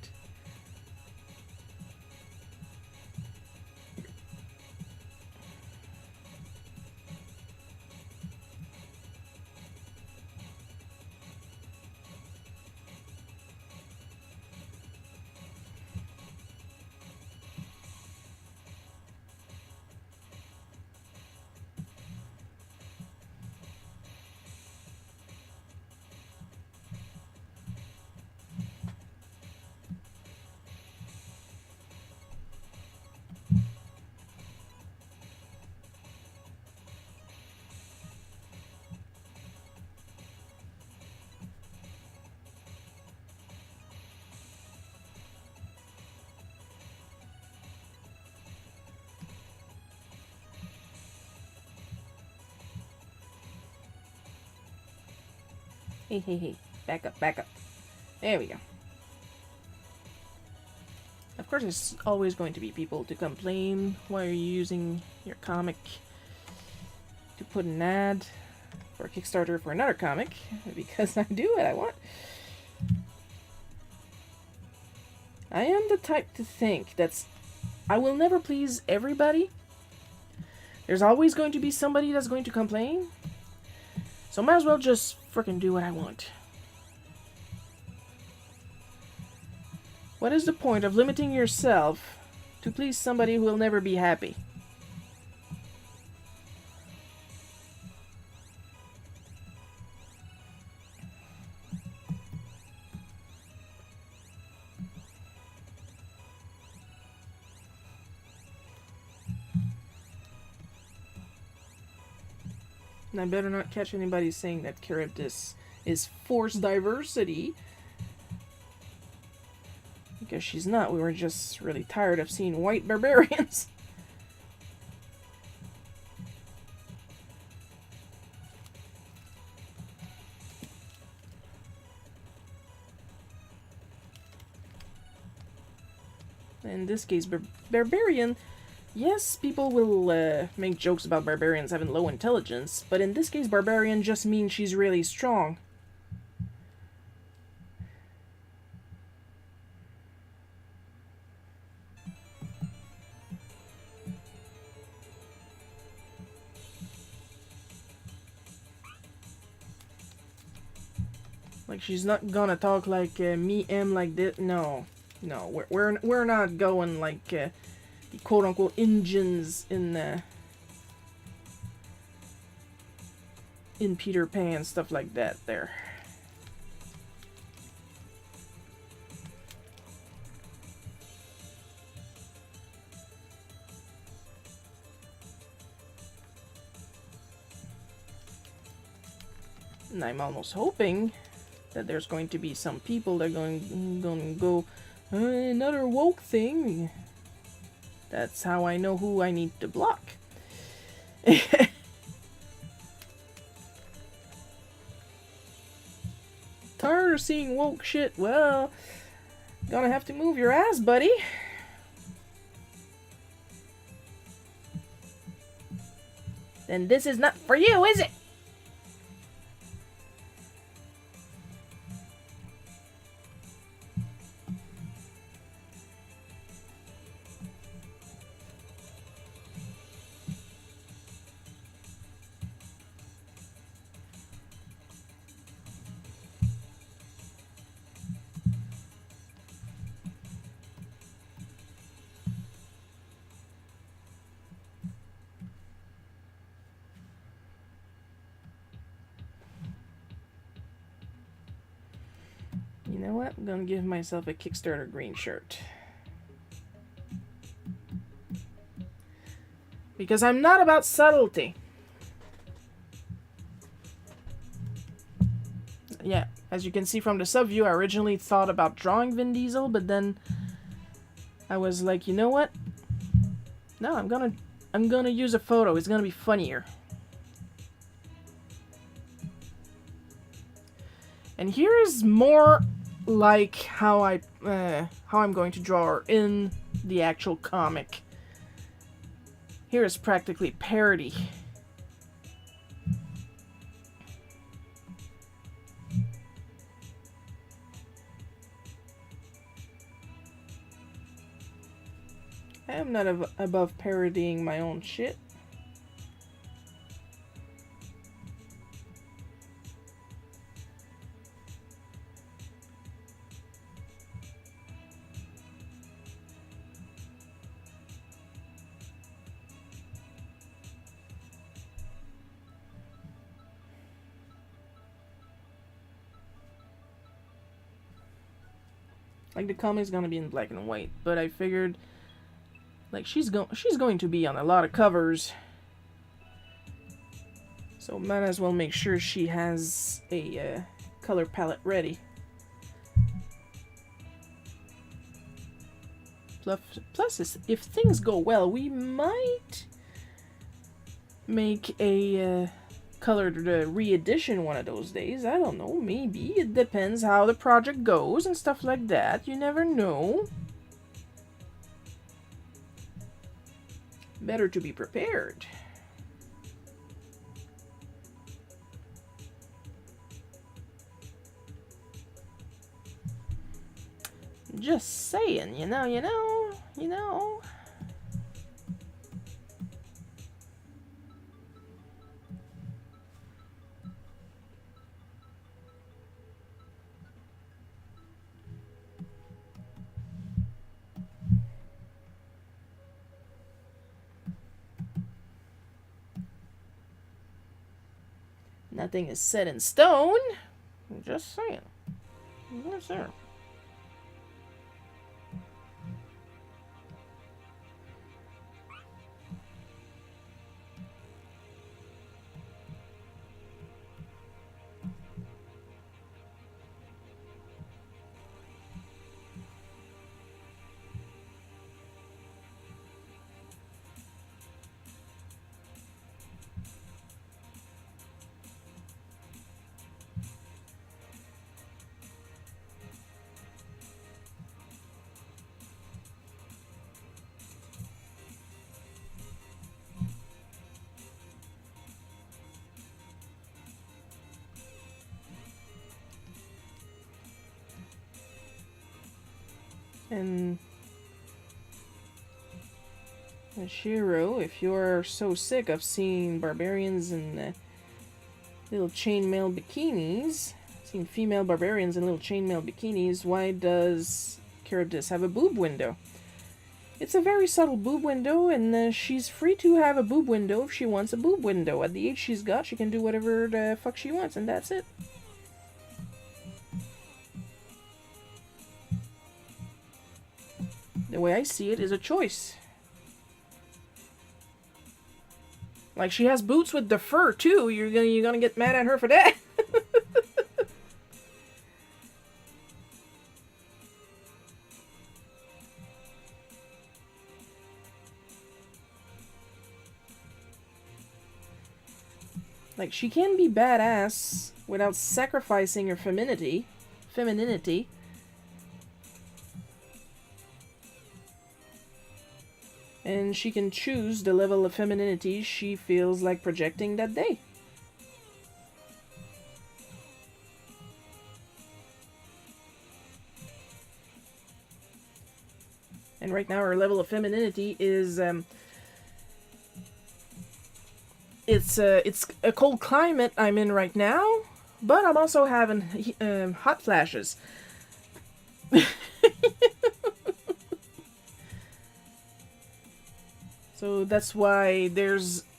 Hey. Back up. There we go. Of course, there's always going to be people to complain while you're using your comic to put an ad for a Kickstarter for another comic, because I do what I want. I am the type to think that I will never please everybody. There's always going to be somebody that's going to complain. So might as well just frickin' do what I want. What is the point of limiting yourself to please somebody who will never be happy? And I better not catch anybody saying that Karybdis is forced diversity. Because she's not. We were just really tired of seeing white barbarians. In this case, barbarian... Yes, people will make jokes about barbarians having low intelligence, but in this case, barbarian just means she's really strong. Like, she's not gonna talk like me am like this. No, we're not going like the quote-unquote Injuns in Peter Pan, stuff like that there. And I'm almost hoping that there's going to be some people that are going to go, another woke thing. That's how I know who I need to block. Tired of seeing woke shit? Well, gonna have to move your ass, buddy. Then this is not for you, is it? what? I'm gonna give myself a Kickstarter green shirt. Because I'm not about subtlety. Yeah, as you can see from the sub-view, I originally thought about drawing Vin Diesel, but then I was like, you know what? No, I'm gonna use a photo. It's gonna be funnier. And here is more like how I'm going to draw her in the actual comic. Here is practically parody. I am not above parodying my own shit. Like, the comic's gonna be in black and white, but I figured, like, she's going to be on a lot of covers, so might as well make sure she has a color palette ready. Plus, if things go well, we might make a colored re-edition one of those days. I don't know, maybe. It depends how the project goes and stuff like that. You never know. Better to be prepared. Just saying, you know. Nothing is set in stone. I'm just saying. Yes, sir. And Shiro, if you're so sick of seeing barbarians in little chainmail bikinis, seeing female barbarians in little chainmail bikinis, why does Karybdis have a boob window? It's a very subtle boob window, and she's free to have a boob window if she wants a boob window. At the age she's got, she can do whatever the fuck she wants, and that's it. The way I see it is a choice. Like, she has boots with the fur too. You're gonna get mad at her for that? Like, she can be badass without sacrificing her femininity. And she can choose the level of femininity she feels like projecting that day. And right now her level of femininity is it's a cold climate I'm in right now, but I'm also having hot flashes. So that's why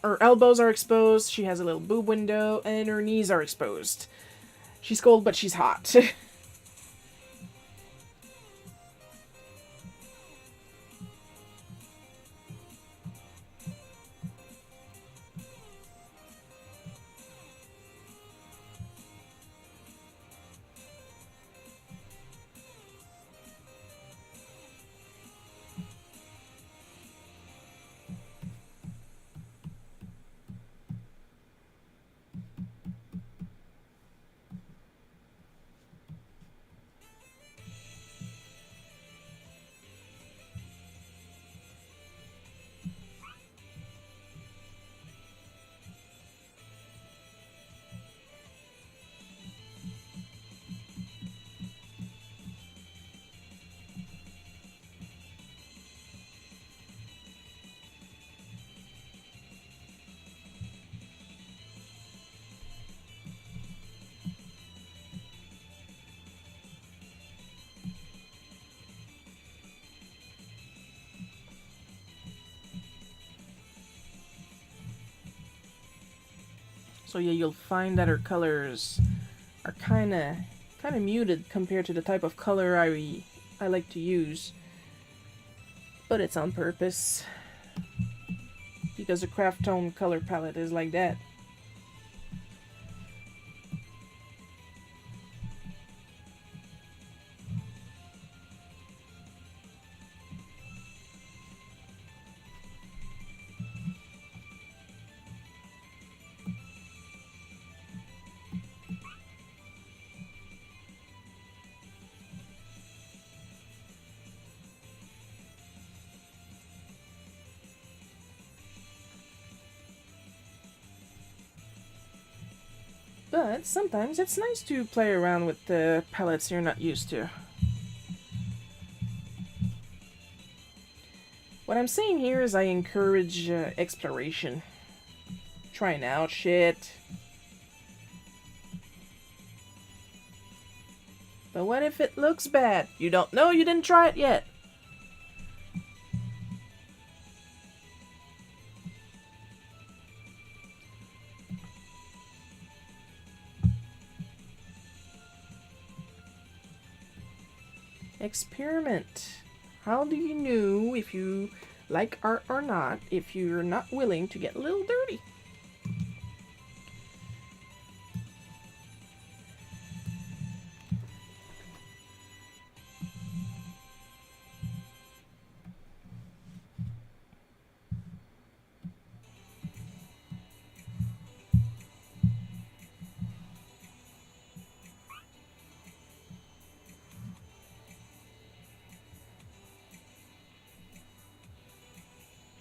her elbows are exposed, she has a little boob window, and her knees are exposed. She's cold, but she's hot. So yeah, you'll find that her colors are kind of muted compared to the type of color I like to use. But it's on purpose, because the craft tone color palette is like that. But sometimes it's nice to play around with the palettes you're not used to. What I'm saying here is I encourage exploration. Trying out shit. But what if it looks bad? You don't know, you didn't try it yet. Experiment. How do you know if you like art or not if you're not willing to get a little dirty?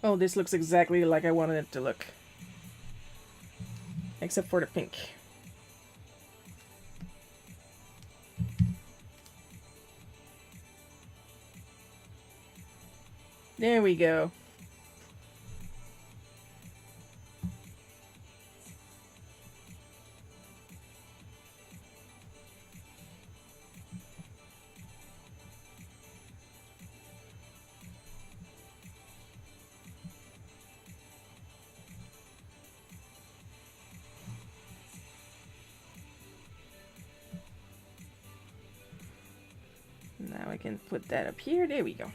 Oh, this looks exactly like I wanted it to look. Except for the pink. There we go. Now I can put that up here. There we go.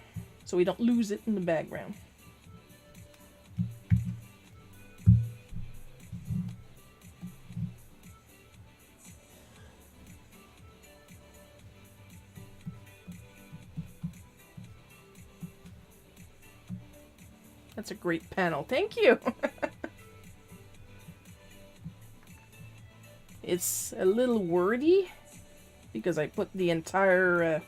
So we don't lose it in the background. That's a great panel. Thank you. It's a little wordy because I put the entire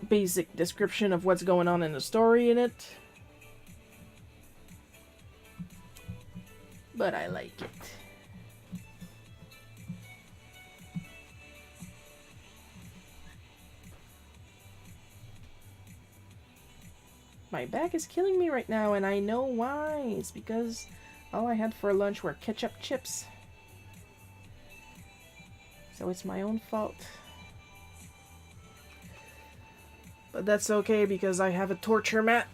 basic description of what's going on in the story in it. But I like it. My back is killing me right now, and I know why. It's because all I had for lunch were ketchup chips. So it's my own fault. But that's okay because I have a torture mat.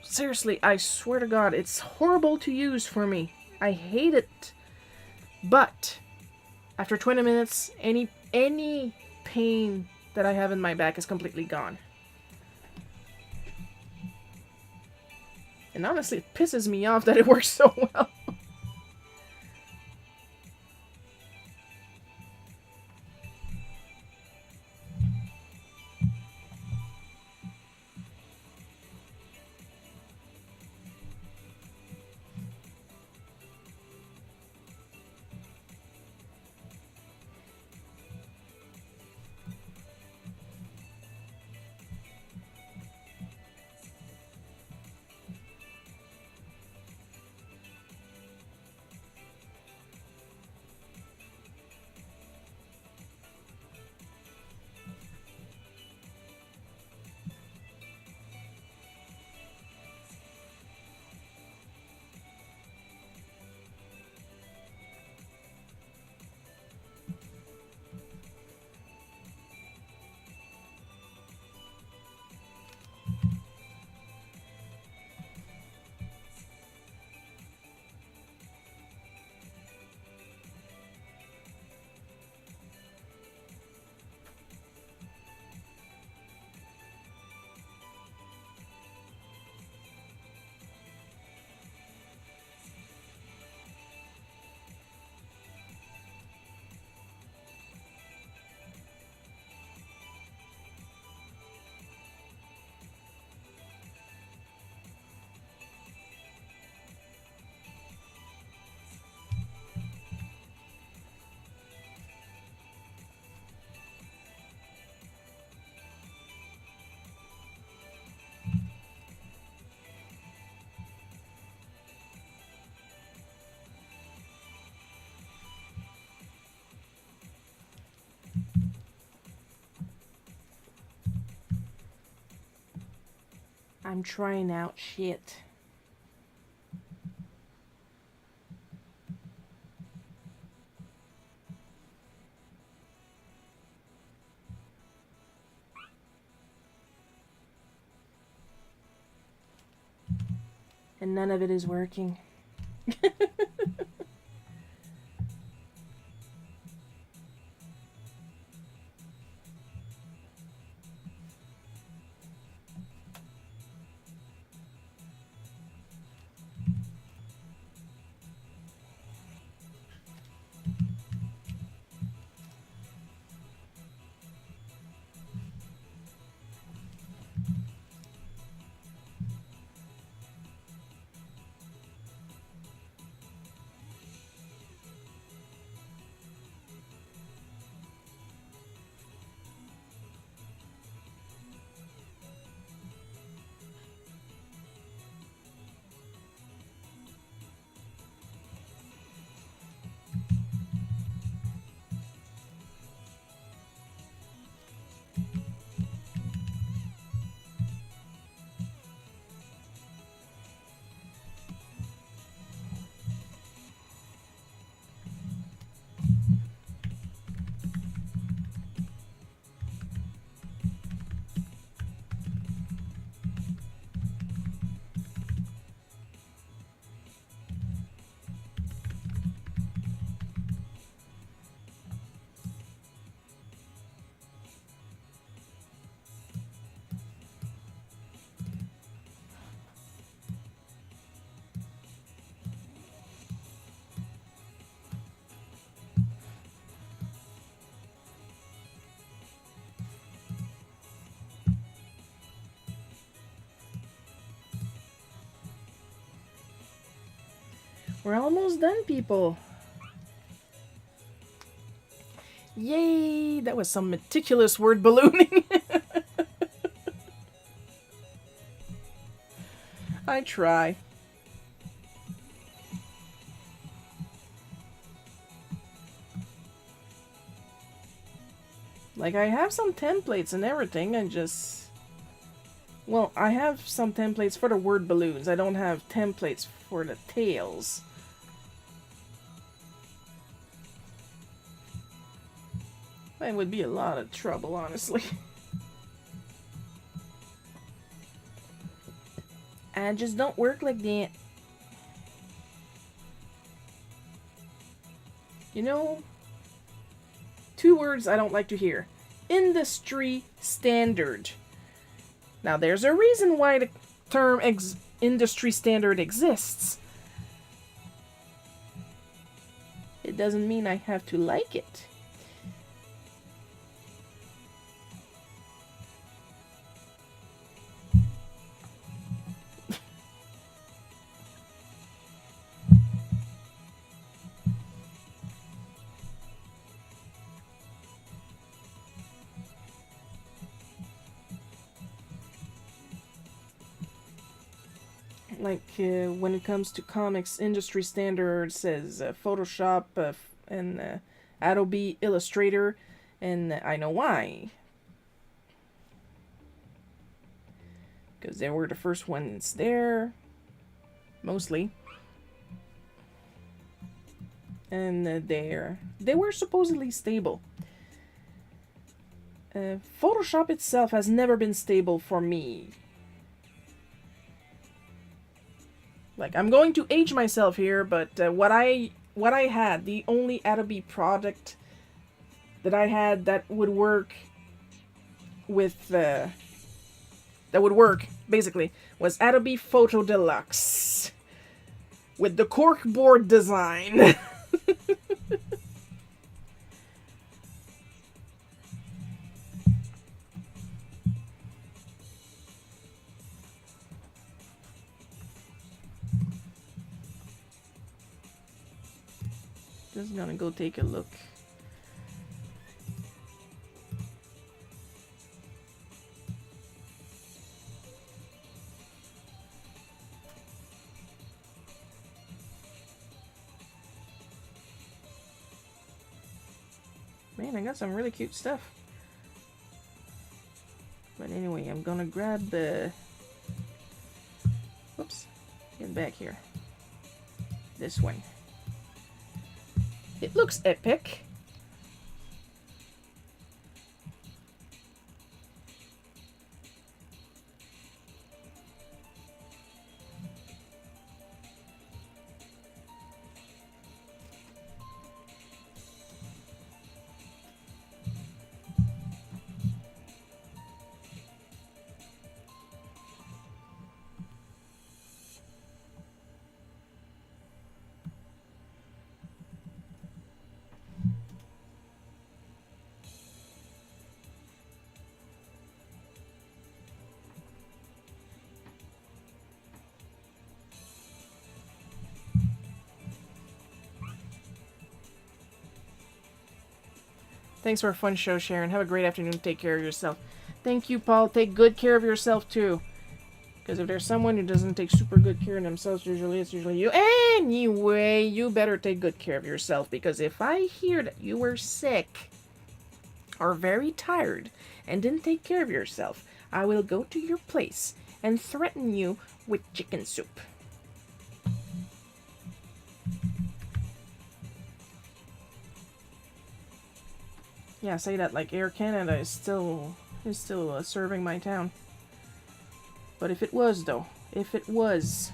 Seriously, I swear to God, it's horrible to use for me. I hate it. But after 20 minutes, any pain that I have in my back is completely gone. And honestly, it pisses me off that it works so well. I'm trying out shit. And none of it is working. We're almost done, people. Yay! That was some meticulous word ballooning. I try. Like, I have some templates and everything, I just... Well, I have some templates for the word balloons. I don't have templates for the tails. That would be a lot of trouble, honestly. I just don't work like that. You know, 2 words I don't like to hear. Industry standard. Now, there's a reason why the term industry standard exists. It doesn't mean I have to like it. Like, when it comes to comics, industry standard says Photoshop and Adobe Illustrator, and I know why. Because they were the first ones there, mostly. And they were supposedly stable. Photoshop itself has never been stable for me. Like, I'm going to age myself here, but what I had, the only Adobe product that I had that would work with that would work basically was Adobe Photo Deluxe with the corkboard design. Just gonna go take a look. Man, I got some really cute stuff. But anyway, I'm gonna grab Get back here. This one. It looks epic. Thanks for a fun show, Sharon. Have a great afternoon. Take care of yourself. Thank you, Paul. Take good care of yourself, too. Because if there's someone who doesn't take super good care of themselves, it's usually you. Anyway, you better take good care of yourself. Because if I hear that you were sick or very tired and didn't take care of yourself, I will go to your place and threaten you with chicken soup. Yeah, say that like Air Canada is still serving my town. But if it was, though, if it was,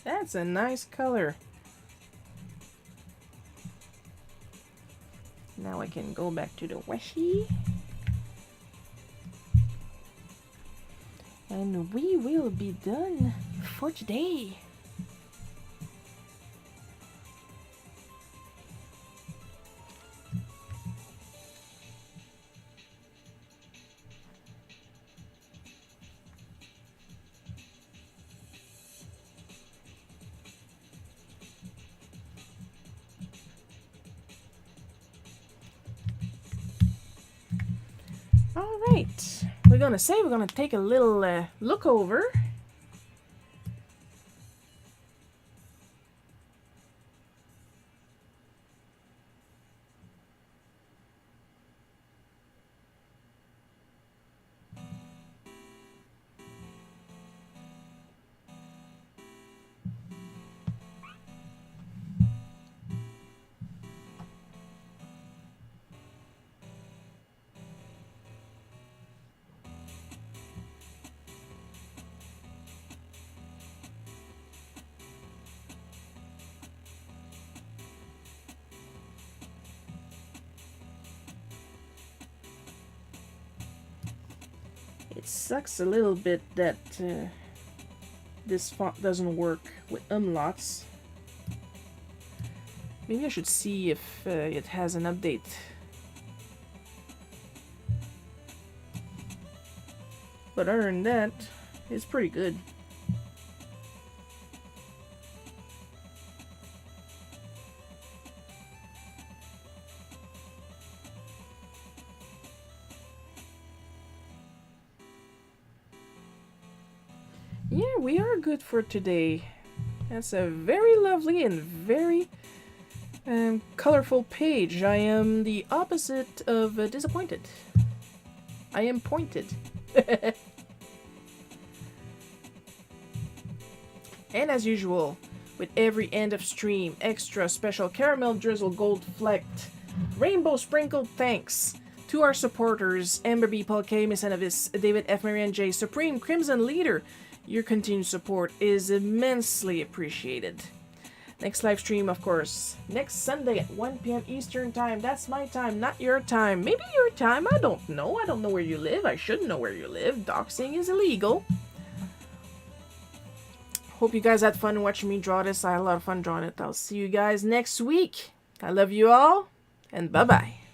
that's a nice color. Now I can go back to the washi. And we will be done for today. Alright, we're gonna take a little look over. It sucks a little bit that this font doesn't work with umlauts. Maybe I should see if it has an update. But other than that, it's pretty good. Yeah, we are good for today. That's a very lovely and very colorful page. I am the opposite of disappointed. I am pointed. And as usual, with every end of stream, extra special caramel drizzle gold flecked rainbow sprinkled thanks to our supporters Amber B, Paul K, Miss Anavis, David F, Marianne J, Supreme Crimson Leader. Your continued support is immensely appreciated. Next live stream, of course, next Sunday at 1 p.m. Eastern Time. That's my time, not your time. Maybe your time, I don't know. I don't know where you live. I should know where you live. Doxing is illegal. Hope you guys had fun watching me draw this. I had a lot of fun drawing it. I'll see you guys next week. I love you all, and bye-bye.